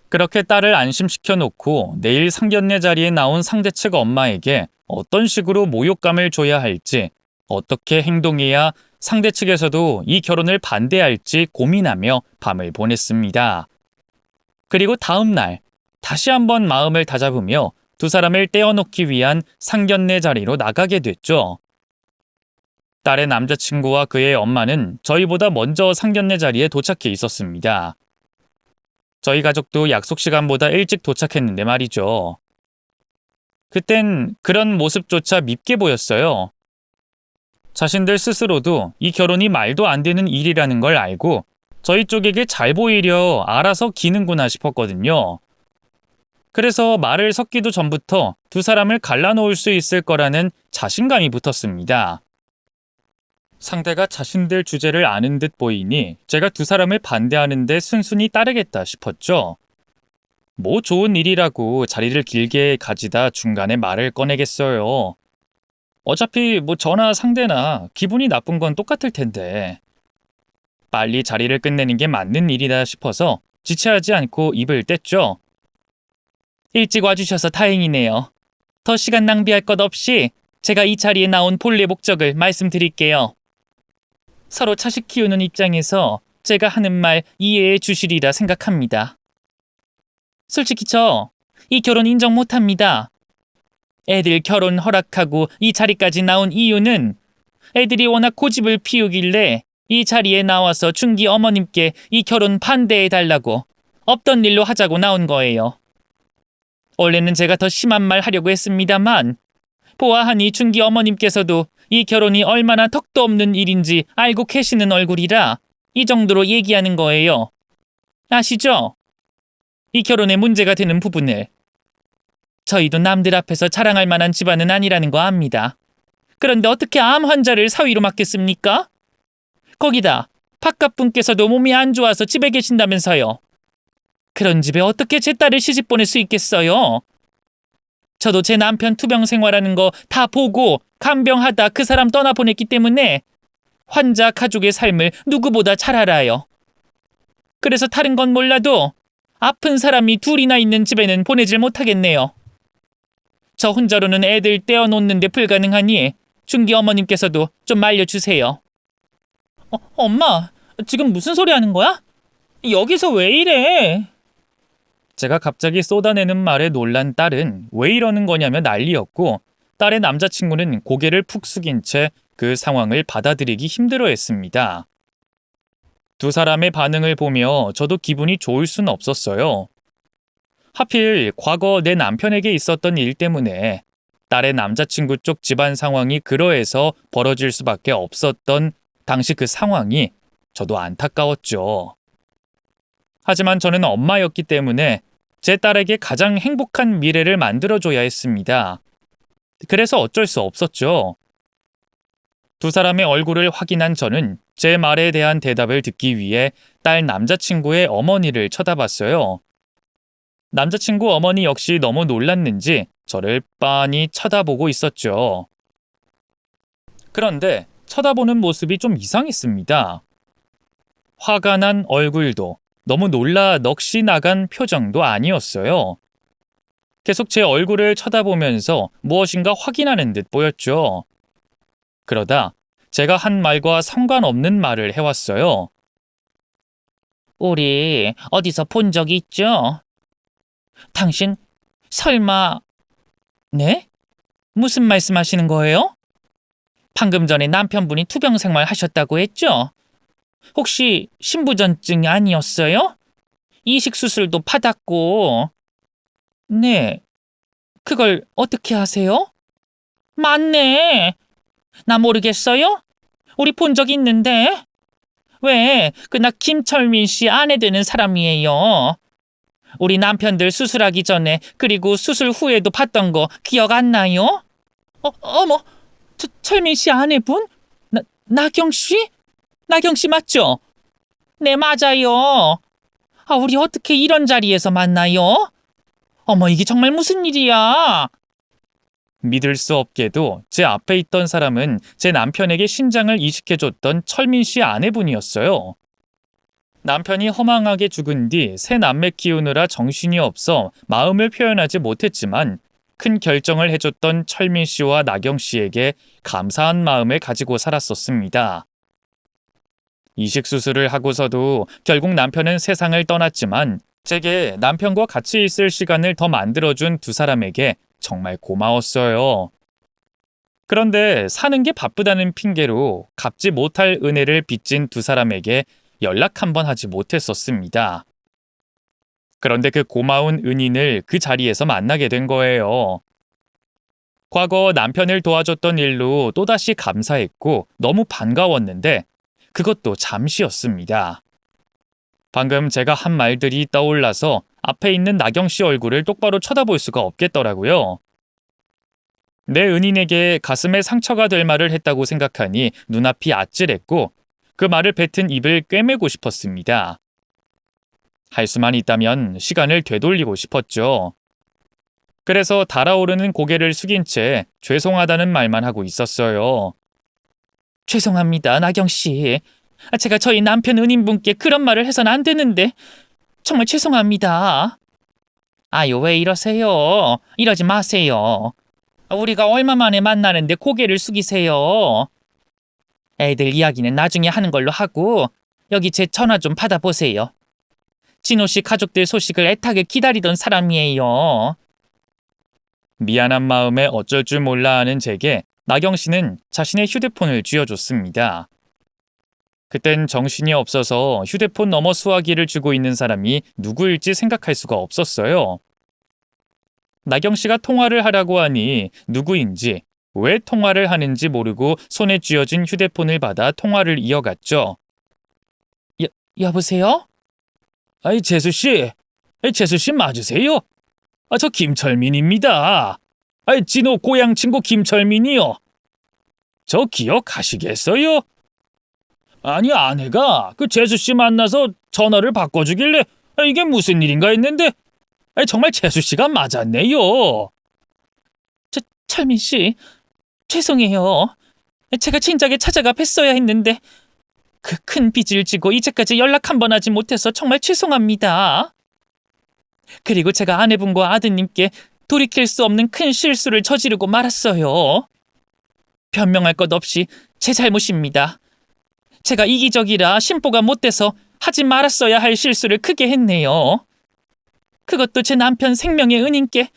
그렇게 딸을 안심시켜 놓고 내일 상견례 자리에 나온 상대 측 엄마에게 어떤 식으로 모욕감을 줘야 할지, 어떻게 행동해야 상대 측에서도 이 결혼을 반대할지 고민하며 밤을 보냈습니다. 그리고 다음 날 다시 한번 마음을 다잡으며 두 사람을 떼어놓기 위한 상견례 자리로 나가게 됐죠. 딸의 남자친구와 그의 엄마는 저희보다 먼저 상견례 자리에 도착해 있었습니다. 저희 가족도 약속 시간보다 일찍 도착했는데 말이죠. 그땐 그런 모습조차 밉게 보였어요. 자신들 스스로도 이 결혼이 말도 안 되는 일이라는 걸 알고 저희 쪽에게 잘 보이려 알아서 기는구나 싶었거든요. 그래서 말을 섞기도 전부터 두 사람을 갈라놓을 수 있을 거라는 자신감이 붙었습니다. 상대가 자신들 주제를 아는 듯 보이니 제가 두 사람을 반대하는데 순순히 따르겠다 싶었죠. 뭐 좋은 일이라고 자리를 길게 가지다 중간에 말을 꺼내겠어요. 어차피 뭐 저나 상대나 기분이 나쁜 건 똑같을 텐데. 빨리 자리를 끝내는 게 맞는 일이다 싶어서 지체하지 않고 입을 뗐죠. 일찍 와주셔서 다행이네요. 더 시간 낭비할 것 없이 제가 이 자리에 나온 본래 목적을 말씀드릴게요. 서로 자식 키우는 입장에서 제가 하는 말 이해해 주시리라 생각합니다. 솔직히 저 이 결혼 인정 못합니다. 애들 결혼 허락하고 이 자리까지 나온 이유는 애들이 워낙 고집을 피우길래 이 자리에 나와서 준기 어머님께 이 결혼 반대해달라고 없던 일로 하자고 나온 거예요. 원래는 제가 더 심한 말 하려고 했습니다만 보아하니 준기 어머님께서도 이 결혼이 얼마나 턱도 없는 일인지 알고 계시는 얼굴이라 이 정도로 얘기하는 거예요. 아시죠? 이 결혼에 문제가 되는 부분을. 저희도 남들 앞에서 자랑할 만한 집안은 아니라는 거 압니다. 그런데 어떻게 암 환자를 사위로 맡겠습니까? 거기다 바깥 분께서도 몸이 안 좋아서 집에 계신다면서요. 그런 집에 어떻게 제 딸을 시집 보낼 수 있겠어요? 저도 제 남편 투병 생활하는 거 다 보고 간병하다 그 사람 떠나보냈기 때문에 환자 가족의 삶을 누구보다 잘 알아요. 그래서 다른 건 몰라도 아픈 사람이 둘이나 있는 집에는 보내질 못하겠네요. 저 혼자로는 애들 떼어놓는데 불가능하니 준기 어머님께서도 좀 말려주세요. 엄마, 지금 무슨 소리 하는 거야? 여기서 왜 이래? 제가 갑자기 쏟아내는 말에 놀란 딸은 왜 이러는 거냐며 난리였고 딸의 남자친구는 고개를 푹 숙인 채 그 상황을 받아들이기 힘들어했습니다. 두 사람의 반응을 보며 저도 기분이 좋을 순 없었어요. 하필 과거 내 남편에게 있었던 일 때문에 딸의 남자친구 쪽 집안 상황이 그러해서 벌어질 수밖에 없었던 당시 그 상황이 저도 안타까웠죠. 하지만 저는 엄마였기 때문에 제 딸에게 가장 행복한 미래를 만들어줘야 했습니다. 그래서 어쩔 수 없었죠. 두 사람의 얼굴을 확인한 저는 제 말에 대한 대답을 듣기 위해 딸 남자친구의 어머니를 쳐다봤어요. 남자친구 어머니 역시 너무 놀랐는지 저를 빤히 쳐다보고 있었죠. 그런데 쳐다보는 모습이 좀 이상했습니다. 화가 난 얼굴도 너무 놀라 넋이 나간 표정도 아니었어요. 계속 제 얼굴을 쳐다보면서 무엇인가 확인하는 듯 보였죠. 그러다 제가 한 말과 상관없는 말을 해왔어요. 우리 어디서 본 적이 있죠? 당신 설마... 네? 무슨 말씀하시는 거예요? 방금 전에 남편분이 투병 생활 하셨다고 했죠? 혹시 신부전증이 아니었어요? 이식 수술도 받았고... 네, 그걸 어떻게 아세요? 맞네. 나 모르겠어요? 우리 본 적 있는데. 왜, 나 김철민 씨 아내 되는 사람이에요. 우리 남편들 수술하기 전에 그리고 수술 후에도 봤던 거 기억 안 나요? 어머, 철민 씨 아내분? 나경 씨? 나경 씨 맞죠? 네, 맞아요. 우리 어떻게 이런 자리에서 만나요? 어머, 이게 정말 무슨 일이야? 믿을 수 없게도 제 앞에 있던 사람은 제 남편에게 신장을 이식해줬던 철민 씨 아내분이었어요. 남편이 허망하게 죽은 뒤 새 남매 키우느라 정신이 없어 마음을 표현하지 못했지만 큰 결정을 해줬던 철민 씨와 나경 씨에게 감사한 마음을 가지고 살았었습니다. 이식 수술을 하고서도 결국 남편은 세상을 떠났지만 제게 남편과 같이 있을 시간을 더 만들어준 두 사람에게 정말 고마웠어요. 그런데 사는 게 바쁘다는 핑계로 갚지 못할 은혜를 빚진 두 사람에게 연락 한번 하지 못했었습니다. 그런데 그 고마운 은인을 그 자리에서 만나게 된 거예요. 과거 남편을 도와줬던 일로 또다시 감사했고 너무 반가웠는데 그것도 잠시였습니다. 방금 제가 한 말들이 떠올라서 앞에 있는 나경 씨 얼굴을 똑바로 쳐다볼 수가 없겠더라고요. 내 은인에게 가슴에 상처가 될 말을 했다고 생각하니 눈앞이 아찔했고 그 말을 뱉은 입을 꿰매고 싶었습니다. 할 수만 있다면 시간을 되돌리고 싶었죠. 그래서 달아오르는 고개를 숙인 채 죄송하다는 말만 하고 있었어요. 죄송합니다, 나경 씨. 제가 저희 남편 은인분께 그런 말을 해서는 안 되는데 정말 죄송합니다. 아유, 왜 이러세요? 이러지 마세요. 우리가 얼마 만에 만나는데 고개를 숙이세요. 애들 이야기는 나중에 하는 걸로 하고 여기 제 전화 좀 받아보세요. 진호 씨 가족들 소식을 애타게 기다리던 사람이에요. 미안한 마음에 어쩔 줄 몰라 하는 제게 나경 씨는 자신의 휴대폰을 쥐어줬습니다. 그땐 정신이 없어서 휴대폰 너머 수화기를 쥐고 있는 사람이 누구일지 생각할 수가 없었어요. 나경 씨가 통화를 하라고 하니 누구인지, 왜 통화를 하는지 모르고 손에 쥐어진 휴대폰을 받아 통화를 이어갔죠. 여보세요? 재수 씨 맞으세요? 저 김철민입니다. 진호 고향 친구 김철민이요. 저 기억하시겠어요? 아니, 아내가 그 재수 씨 만나서 전화를 바꿔주길래 이게 무슨 일인가 했는데 정말 재수 씨가 맞았네요. 철민 씨, 죄송해요. 제가 진작에 찾아가 뵀어야 했는데 그 큰 빚을 지고 이제까지 연락 한 번 하지 못해서 정말 죄송합니다. 그리고 제가 아내분과 아드님께 돌이킬 수 없는 큰 실수를 저지르고 말았어요. 변명할 것 없이 제 잘못입니다. 제가 이기적이라 심보가 못 돼서 하지 말았어야 할 실수를 크게 했네요. 그것도 제 남편 생명의 은인께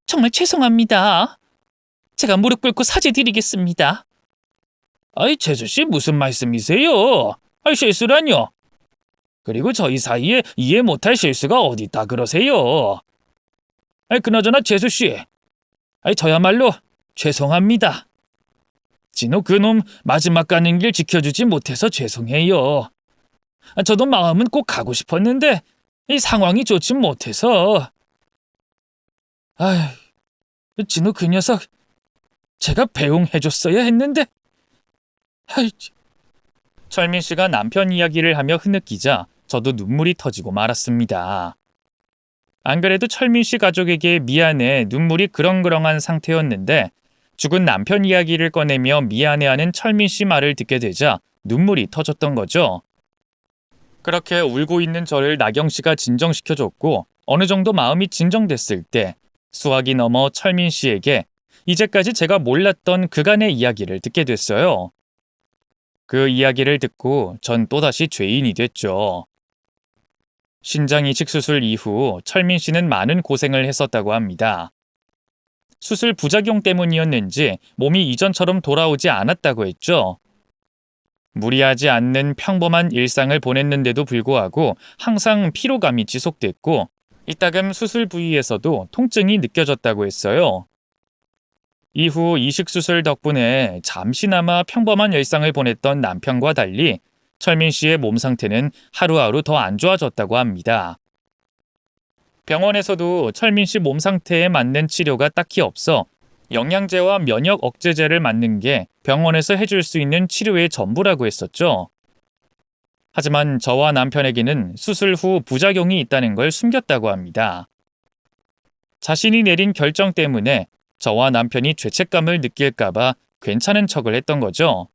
정말 죄송합니다. 제가 무릎 꿇고 사죄드리겠습니다. 재수씨 무슨 말씀이세요? 실수라뇨? 그리고 저희 사이에 이해 못할 실수가 어디 있다 그러세요? 그나저나 재수씨, 저야말로 죄송합니다. 진호 그놈 마지막 가는 길 지켜주지 못해서 죄송해요. 저도 마음은 꼭 가고 싶었는데 이 상황이 좋지 못해서. 진호 그 녀석 제가 배웅해줬어야 했는데. 철민 씨가 남편 이야기를 하며 흐느끼자 저도 눈물이 터지고 말았습니다. 안 그래도 철민 씨 가족에게 미안해 눈물이 그렁그렁한 상태였는데 죽은 남편 이야기를 꺼내며 미안해하는 철민 씨 말을 듣게 되자 눈물이 터졌던 거죠. 그렇게 울고 있는 저를 나경 씨가 진정시켜줬고 어느 정도 마음이 진정됐을 때 수화기 넘어 철민 씨에게 이제까지 제가 몰랐던 그간의 이야기를 듣게 됐어요. 그 이야기를 듣고 전 또다시 죄인이 됐죠. 신장 이식 수술 이후 철민 씨는 많은 고생을 했었다고 합니다. 수술 부작용 때문이었는지 몸이 이전처럼 돌아오지 않았다고 했죠. 무리하지 않는 평범한 일상을 보냈는데도 불구하고 항상 피로감이 지속됐고 이따금 수술 부위에서도 통증이 느껴졌다고 했어요. 이후 이식 수술 덕분에 잠시나마 평범한 일상을 보냈던 남편과 달리 철민 씨의 몸 상태는 하루하루 더 안 좋아졌다고 합니다. 병원에서도 철민 씨 몸 상태에 맞는 치료가 딱히 없어 영양제와 면역 억제제를 맞는 게 병원에서 해줄 수 있는 치료의 전부라고 했었죠. 하지만 저와 남편에게는 수술 후 부작용이 있다는 걸 숨겼다고 합니다. 자신이 내린 결정 때문에 저와 남편이 죄책감을 느낄까봐 괜찮은 척을 했던 거죠.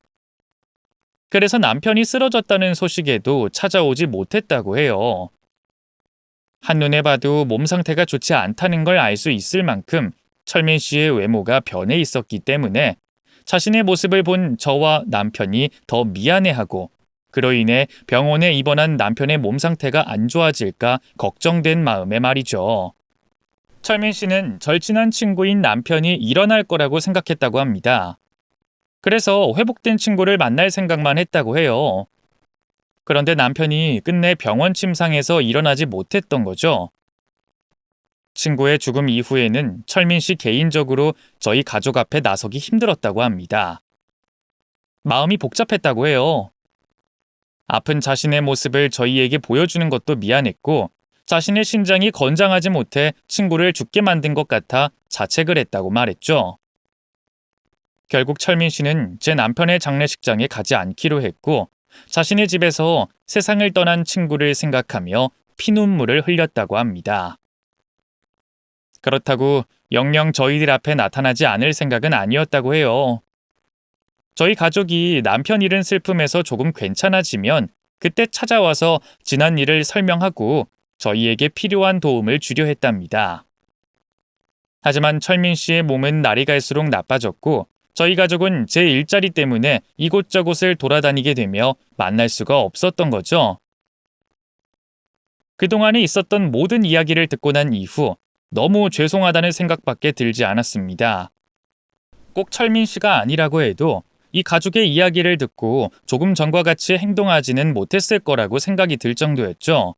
그래서 남편이 쓰러졌다는 소식에도 찾아오지 못했다고 해요. 한눈에 봐도 몸 상태가 좋지 않다는 걸 알 수 있을 만큼 철민 씨의 외모가 변해 있었기 때문에 자신의 모습을 본 저와 남편이 더 미안해하고 그로 인해 병원에 입원한 남편의 몸 상태가 안 좋아질까 걱정된 마음에 말이죠. 철민 씨는 절친한 친구인 남편이 일어날 거라고 생각했다고 합니다. 그래서 회복된 친구를 만날 생각만 했다고 해요. 그런데 남편이 끝내 병원 침상에서 일어나지 못했던 거죠. 친구의 죽음 이후에는 철민 씨 개인적으로 저희 가족 앞에 나서기 힘들었다고 합니다. 마음이 복잡했다고 해요. 아픈 자신의 모습을 저희에게 보여주는 것도 미안했고 자신의 신장이 건장하지 못해 친구를 죽게 만든 것 같아 자책을 했다고 말했죠. 결국 철민 씨는 제 남편의 장례식장에 가지 않기로 했고 자신의 집에서 세상을 떠난 친구를 생각하며 피눈물을 흘렸다고 합니다. 그렇다고 영영 저희들 앞에 나타나지 않을 생각은 아니었다고 해요. 저희 가족이 남편 잃은 슬픔에서 조금 괜찮아지면 그때 찾아와서 지난 일을 설명하고 저희에게 필요한 도움을 주려 했답니다. 하지만 철민 씨의 몸은 날이 갈수록 나빠졌고 저희 가족은 제 일자리 때문에 이곳저곳을 돌아다니게 되며 만날 수가 없었던 거죠. 그동안에 있었던 모든 이야기를 듣고 난 이후 너무 죄송하다는 생각밖에 들지 않았습니다. 꼭 철민 씨가 아니라고 해도 이 가족의 이야기를 듣고 조금 전과 같이 행동하지는 못했을 거라고 생각이 들 정도였죠.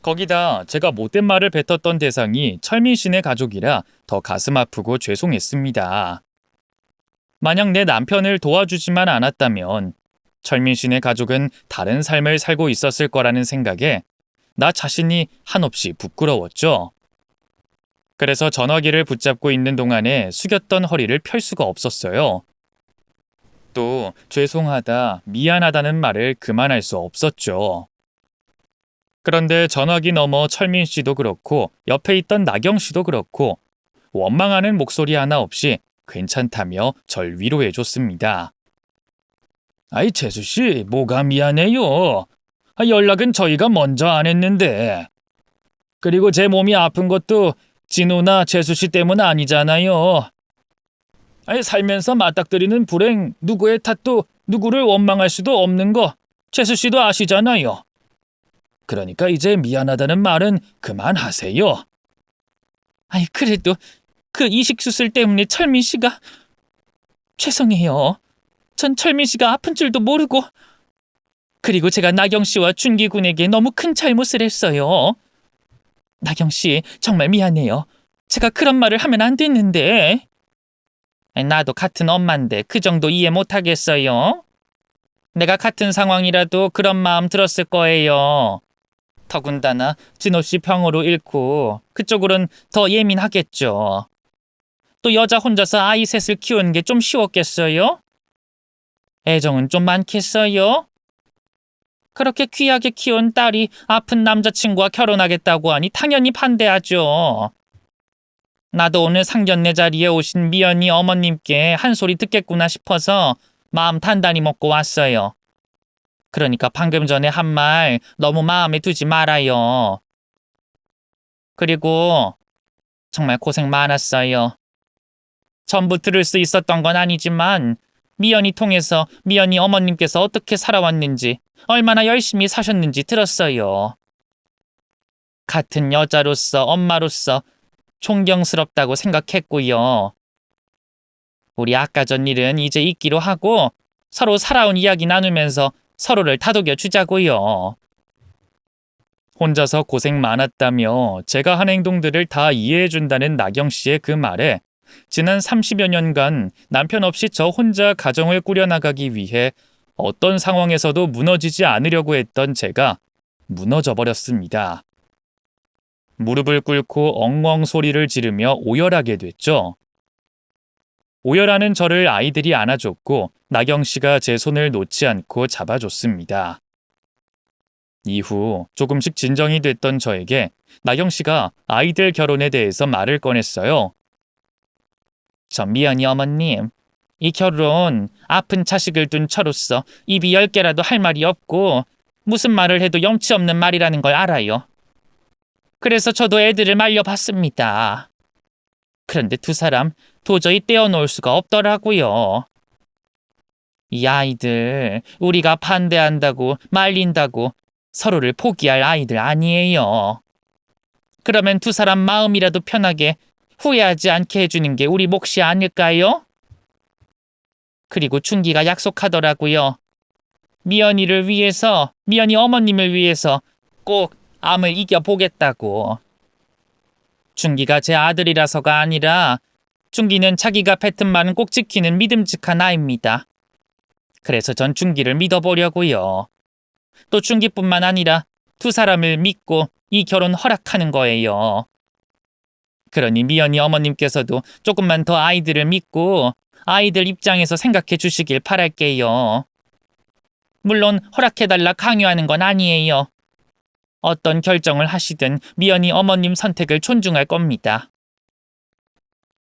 거기다 제가 못된 말을 뱉었던 대상이 철민 씨네 가족이라 더 가슴 아프고 죄송했습니다. 만약 내 남편을 도와주지만 않았다면 철민 씨네 가족은 다른 삶을 살고 있었을 거라는 생각에 나 자신이 한없이 부끄러웠죠. 그래서 전화기를 붙잡고 있는 동안에 숙였던 허리를 펼 수가 없었어요. 또 죄송하다, 미안하다는 말을 그만할 수 없었죠. 그런데 전화기 너머 철민 씨도 그렇고 옆에 있던 나경 씨도 그렇고 원망하는 목소리 하나 없이 괜찮다며 절 위로해줬습니다. 아이 재수 씨, 뭐가 미안해요. 연락은 저희가 먼저 안 했는데. 그리고 제 몸이 아픈 것도 진우나 재수 씨 때문 아니잖아요. 아니 살면서 맞닥뜨리는 불행 누구의 탓도 누구를 원망할 수도 없는 거 재수 씨도 아시잖아요. 그러니까 이제 미안하다는 말은 그만하세요. 아니 그래도 그 이식 수술 때문에 철민 씨가 죄송해요. 전 철민 씨가 아픈 줄도 모르고 그리고 제가 나경 씨와 준기 군에게 너무 큰 잘못을 했어요. 나경 씨 정말 미안해요. 제가 그런 말을 하면 안 됐는데. 나도 같은 엄마인데 그 정도 이해 못하겠어요. 내가 같은 상황이라도 그런 마음 들었을 거예요. 더군다나 진호 씨 병으로 잃고 그쪽으론 더 예민하겠죠. 또 여자 혼자서 아이 셋을 키우는 게 좀 쉬웠겠어요? 애정은 좀 많겠어요? 그렇게 귀하게 키운 딸이 아픈 남자친구와 결혼하겠다고 하니 당연히 반대하죠. 나도 오늘 상견례 자리에 오신 미연이 어머님께 한 소리 듣겠구나 싶어서 마음 단단히 먹고 왔어요. 그러니까 방금 전에 한 말 너무 마음에 두지 말아요. 그리고 정말 고생 많았어요. 전부 들을 수 있었던 건 아니지만 미연이 통해서 미연이 어머님께서 어떻게 살아왔는지 얼마나 열심히 사셨는지 들었어요. 같은 여자로서 엄마로서 존경스럽다고 생각했고요. 우리 아까 전 일은 이제 잊기로 하고 서로 살아온 이야기 나누면서 서로를 다독여 주자고요. 혼자서 고생 많았다며 제가 한 행동들을 다 이해해 준다는 나경 씨의 그 말에 지난 30여 년간 남편 없이 저 혼자 가정을 꾸려나가기 위해 어떤 상황에서도 무너지지 않으려고 했던 제가 무너져 버렸습니다. 무릎을 꿇고 엉엉 소리를 지르며 오열하게 됐죠. 오열하는 저를 아이들이 안아줬고 나경 씨가 제 손을 놓지 않고 잡아줬습니다. 이후 조금씩 진정이 됐던 저에게 나경 씨가 아이들 결혼에 대해서 말을 꺼냈어요. 저 미연이 어머님, 이 결혼 아픈 자식을 둔 저로서 입이 10개라도 할 말이 없고 무슨 말을 해도 염치 없는 말이라는 걸 알아요. 그래서 저도 애들을 말려봤습니다. 그런데 두 사람 도저히 떼어놓을 수가 없더라고요. 이 아이들 우리가 반대한다고 말린다고 서로를 포기할 아이들 아니에요. 그러면 두 사람 마음이라도 편하게 후회하지 않게 해주는 게 우리 몫이 아닐까요? 그리고 준기가 약속하더라고요. 미연이를 위해서, 미연이 어머님을 위해서 꼭 암을 이겨보겠다고. 준기가 제 아들이라서가 아니라 준기는 자기가 뱉은 말은 꼭 지키는 믿음직한 아이입니다. 그래서 전 준기를 믿어보려고요. 또 준기뿐만 아니라 두 사람을 믿고 이 결혼 허락하는 거예요. 그러니 미연이 어머님께서도 조금만 더 아이들을 믿고 아이들 입장에서 생각해 주시길 바랄게요. 물론 허락해달라 강요하는 건 아니에요. 어떤 결정을 하시든 미연이 어머님 선택을 존중할 겁니다.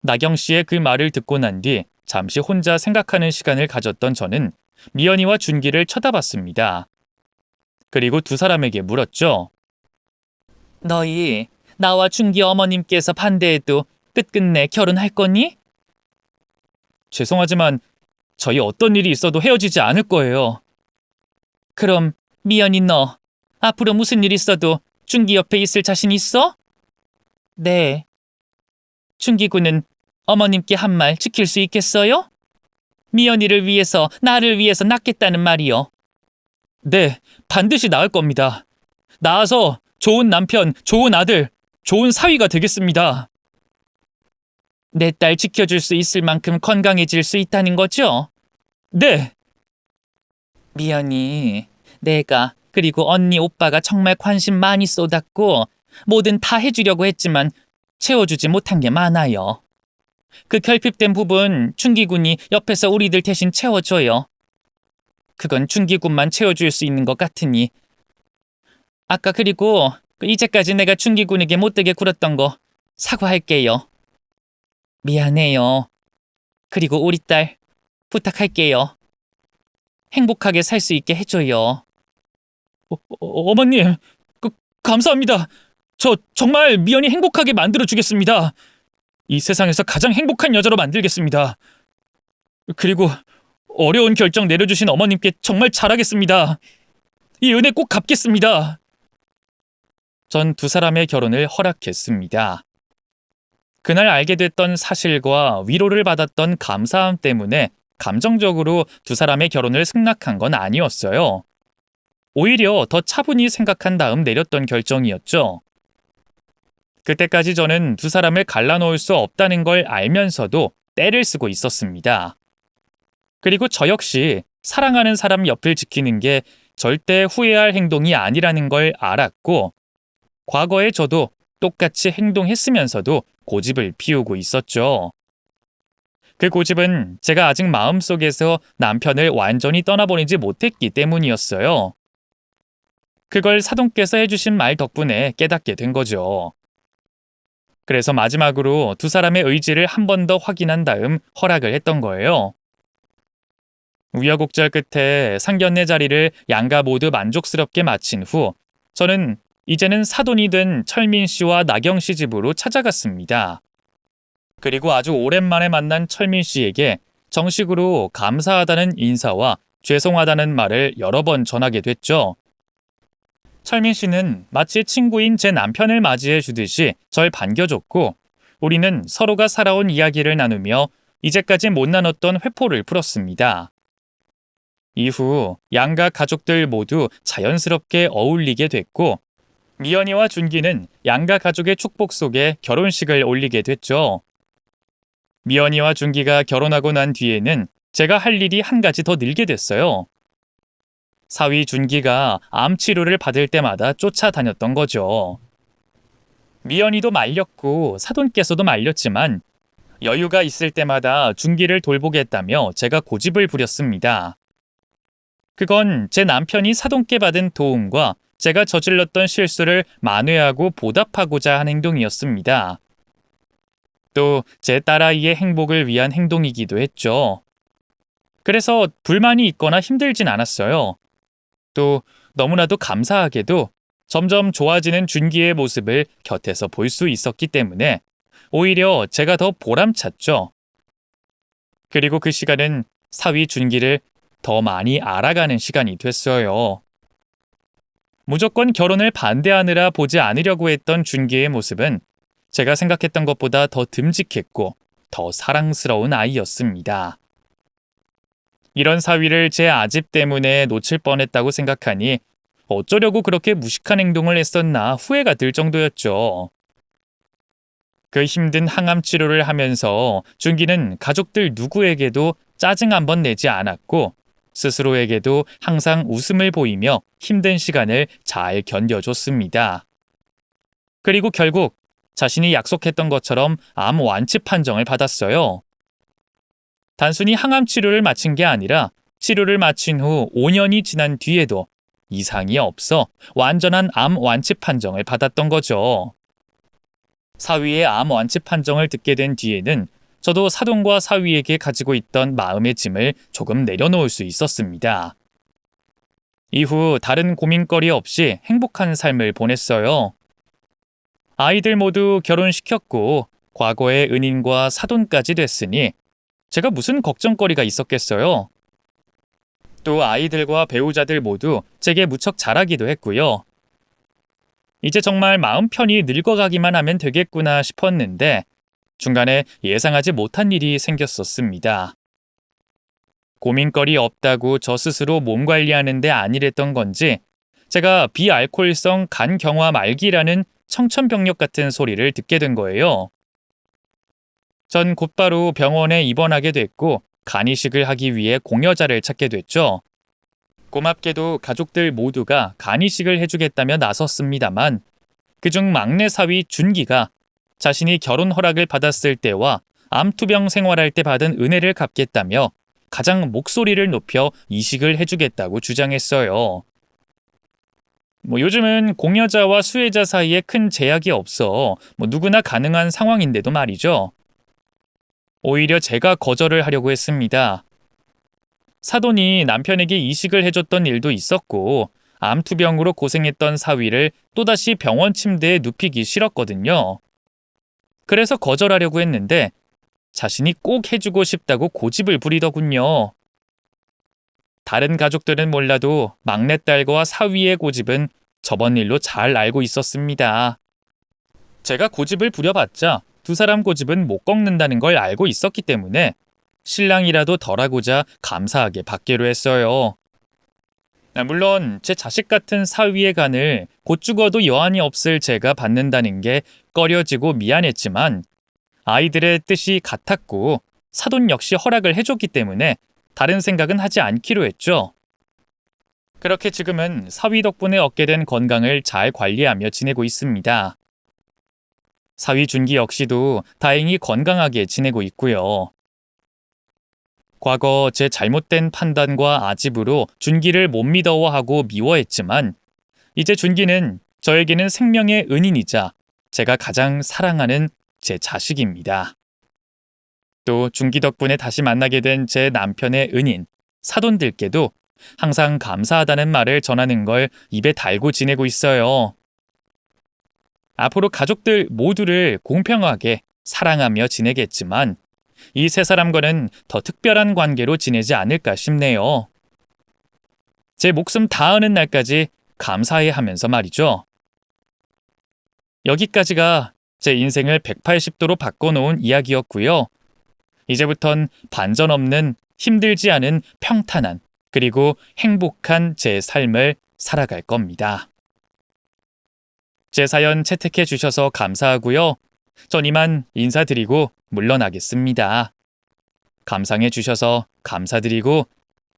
나경 씨의 그 말을 듣고 난 뒤 잠시 혼자 생각하는 시간을 가졌던 저는 미연이와 준기를 쳐다봤습니다. 그리고 두 사람에게 물었죠. 너희 나와 준기 어머님께서 반대해도 끝끝내 결혼할 거니? 죄송하지만 저희 어떤 일이 있어도 헤어지지 않을 거예요. 그럼 미연이 너 앞으로 무슨 일 있어도 준기 옆에 있을 자신 있어? 네. 준기 군은 어머님께 한 말 지킬 수 있겠어요? 미연이를 위해서 나를 위해서 낳겠다는 말이요. 네, 반드시 낳을 겁니다. 낳아서 좋은 남편, 좋은 아들, 좋은 사위가 되겠습니다. 내 딸 지켜줄 수 있을 만큼 건강해질 수 있다는 거죠? 네. 미연이, 내가 그리고 언니 오빠가 정말 관심 많이 쏟았고 뭐든 다 해주려고 했지만 채워주지 못한 게 많아요. 그 결핍된 부분 준기군이 옆에서 우리들 대신 채워줘요. 그건 준기군만 채워줄 수 있는 것 같으니. 아까 그리고 이제까지 내가 준기군에게 못되게 굴었던 거 사과할게요. 미안해요. 그리고 우리 딸 부탁할게요. 행복하게 살 수 있게 해줘요. 어머님, 감사합니다. 저 정말 미연이 행복하게 만들어주겠습니다. 이 세상에서 가장 행복한 여자로 만들겠습니다. 그리고 어려운 결정 내려주신 어머님께 정말 잘하겠습니다. 이 은혜 꼭 갚겠습니다. 전 두 사람의 결혼을 허락했습니다. 그날 알게 됐던 사실과 위로를 받았던 감사함 때문에 감정적으로 두 사람의 결혼을 승낙한 건 아니었어요. 오히려 더 차분히 생각한 다음 내렸던 결정이었죠. 그때까지 저는 두 사람을 갈라놓을 수 없다는 걸 알면서도 떼를 쓰고 있었습니다. 그리고 저 역시 사랑하는 사람 옆을 지키는 게 절대 후회할 행동이 아니라는 걸 알았고, 과거에 저도 똑같이 행동했으면서도 고집을 피우고 있었죠. 그 고집은 제가 아직 마음속에서 남편을 완전히 떠나보내지 못했기 때문이었어요. 그걸 사돈께서 해주신 말 덕분에 깨닫게 된 거죠. 그래서 마지막으로 두 사람의 의지를 한 번 더 확인한 다음 허락을 했던 거예요. 우여곡절 끝에 상견례 자리를 양가 모두 만족스럽게 마친 후 저는 이제는 사돈이 된 철민 씨와 나경 씨 집으로 찾아갔습니다. 그리고 아주 오랜만에 만난 철민 씨에게 정식으로 감사하다는 인사와 죄송하다는 말을 여러 번 전하게 됐죠. 철민 씨는 마치 친구인 제 남편을 맞이해 주듯이 절 반겨줬고, 우리는 서로가 살아온 이야기를 나누며 이제까지 못 나눴던 회포를 풀었습니다. 이후 양가 가족들 모두 자연스럽게 어울리게 됐고, 미연이와 준기는 양가 가족의 축복 속에 결혼식을 올리게 됐죠. 미연이와 준기가 결혼하고 난 뒤에는 제가 할 일이 한 가지 더 늘게 됐어요. 사위 준기가 암 치료를 받을 때마다 쫓아다녔던 거죠. 미연이도 말렸고 사돈께서도 말렸지만 여유가 있을 때마다 준기를 돌보겠다며 제가 고집을 부렸습니다. 그건 제 남편이 사돈께 받은 도움과 제가 저질렀던 실수를 만회하고 보답하고자 한 행동이었습니다. 또 제 딸아이의 행복을 위한 행동이기도 했죠. 그래서 불만이 있거나 힘들진 않았어요. 또 너무나도 감사하게도 점점 좋아지는 준기의 모습을 곁에서 볼 수 있었기 때문에 오히려 제가 더 보람찼죠. 그리고 그 시간은 사위 준기를 더 많이 알아가는 시간이 됐어요. 무조건 결혼을 반대하느라 보지 않으려고 했던 준기의 모습은 제가 생각했던 것보다 더 듬직했고 더 사랑스러운 아이였습니다. 이런 사위를 제 아집 때문에 놓칠 뻔했다고 생각하니 어쩌려고 그렇게 무식한 행동을 했었나 후회가 들 정도였죠. 그 힘든 항암 치료를 하면서 준기는 가족들 누구에게도 짜증 한 번 내지 않았고 스스로에게도 항상 웃음을 보이며 힘든 시간을 잘 견뎌줬습니다. 그리고 결국 자신이 약속했던 것처럼 암 완치 판정을 받았어요. 단순히 항암 치료를 마친 게 아니라 치료를 마친 후 5년이 지난 뒤에도 이상이 없어 완전한 암 완치 판정을 받았던 거죠. 사위의 암 완치 판정을 듣게 된 뒤에는 저도 사돈과 사위에게 가지고 있던 마음의 짐을 조금 내려놓을 수 있었습니다. 이후 다른 고민거리 없이 행복한 삶을 보냈어요. 아이들 모두 결혼시켰고 과거의 은인과 사돈까지 됐으니 제가 무슨 걱정거리가 있었겠어요. 또 아이들과 배우자들 모두 제게 무척 잘하기도 했고요. 이제 정말 마음 편히 늙어가기만 하면 되겠구나 싶었는데 중간에 예상하지 못한 일이 생겼었습니다. 고민거리 없다고 저 스스로 몸 관리하는데 안일했던 건지 제가 비알코올성 간경화 말기라는 청천벽력 같은 소리를 듣게 된 거예요. 전 곧바로 병원에 입원하게 됐고 간이식을 하기 위해 공여자를 찾게 됐죠. 고맙게도 가족들 모두가 간이식을 해주겠다며 나섰습니다만 그중 막내 사위 준기가 자신이 결혼 허락을 받았을 때와 암투병 생활할 때 받은 은혜를 갚겠다며 가장 목소리를 높여 이식을 해주겠다고 주장했어요. 요즘은 공여자와 수혜자 사이에 큰 제약이 없어 누구나 가능한 상황인데도 말이죠. 오히려 제가 거절을 하려고 했습니다. 사돈이 남편에게 이식을 해줬던 일도 있었고 암투병으로 고생했던 사위를 또다시 병원 침대에 눕히기 싫었거든요. 그래서 거절하려고 했는데 자신이 꼭 해주고 싶다고 고집을 부리더군요. 다른 가족들은 몰라도 막내딸과 사위의 고집은 저번 일로 잘 알고 있었습니다. 제가 고집을 부려봤자 두 사람 고집은 못 꺾는다는 걸 알고 있었기 때문에 신랑이라도 덜하고자 감사하게 받기로 했어요. 물론 제 자식 같은 사위의 간을 곧 죽어도 여한이 없을 제가 받는다는 게 꺼려지고 미안했지만 아이들의 뜻이 같았고 사돈 역시 허락을 해줬기 때문에 다른 생각은 하지 않기로 했죠. 그렇게 지금은 사위 덕분에 얻게 된 건강을 잘 관리하며 지내고 있습니다. 사위 준기 역시도 다행히 건강하게 지내고 있고요. 과거 제 잘못된 판단과 아집으로 준기를 못 믿어하고 미워했지만 이제 준기는 저에게는 생명의 은인이자 제가 가장 사랑하는 제 자식입니다. 또 준기 덕분에 다시 만나게 된 제 남편의 은인, 사돈들께도 항상 감사하다는 말을 전하는 걸 입에 달고 지내고 있어요. 앞으로 가족들 모두를 공평하게 사랑하며 지내겠지만 이 세 사람과는 더 특별한 관계로 지내지 않을까 싶네요. 제 목숨 다하는 날까지 감사해 하면서 말이죠. 여기까지가 제 인생을 180도로 바꿔놓은 이야기였고요. 이제부턴 반전 없는 힘들지 않은 평탄한 그리고 행복한 제 삶을 살아갈 겁니다. 제 사연 채택해 주셔서 감사하고요. 전 이만 인사드리고 물러나겠습니다. 감상해 주셔서 감사드리고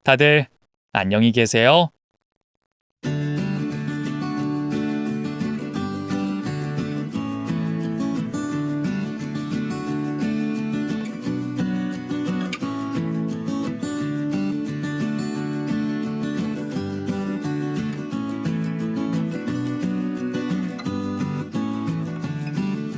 다들 안녕히 계세요.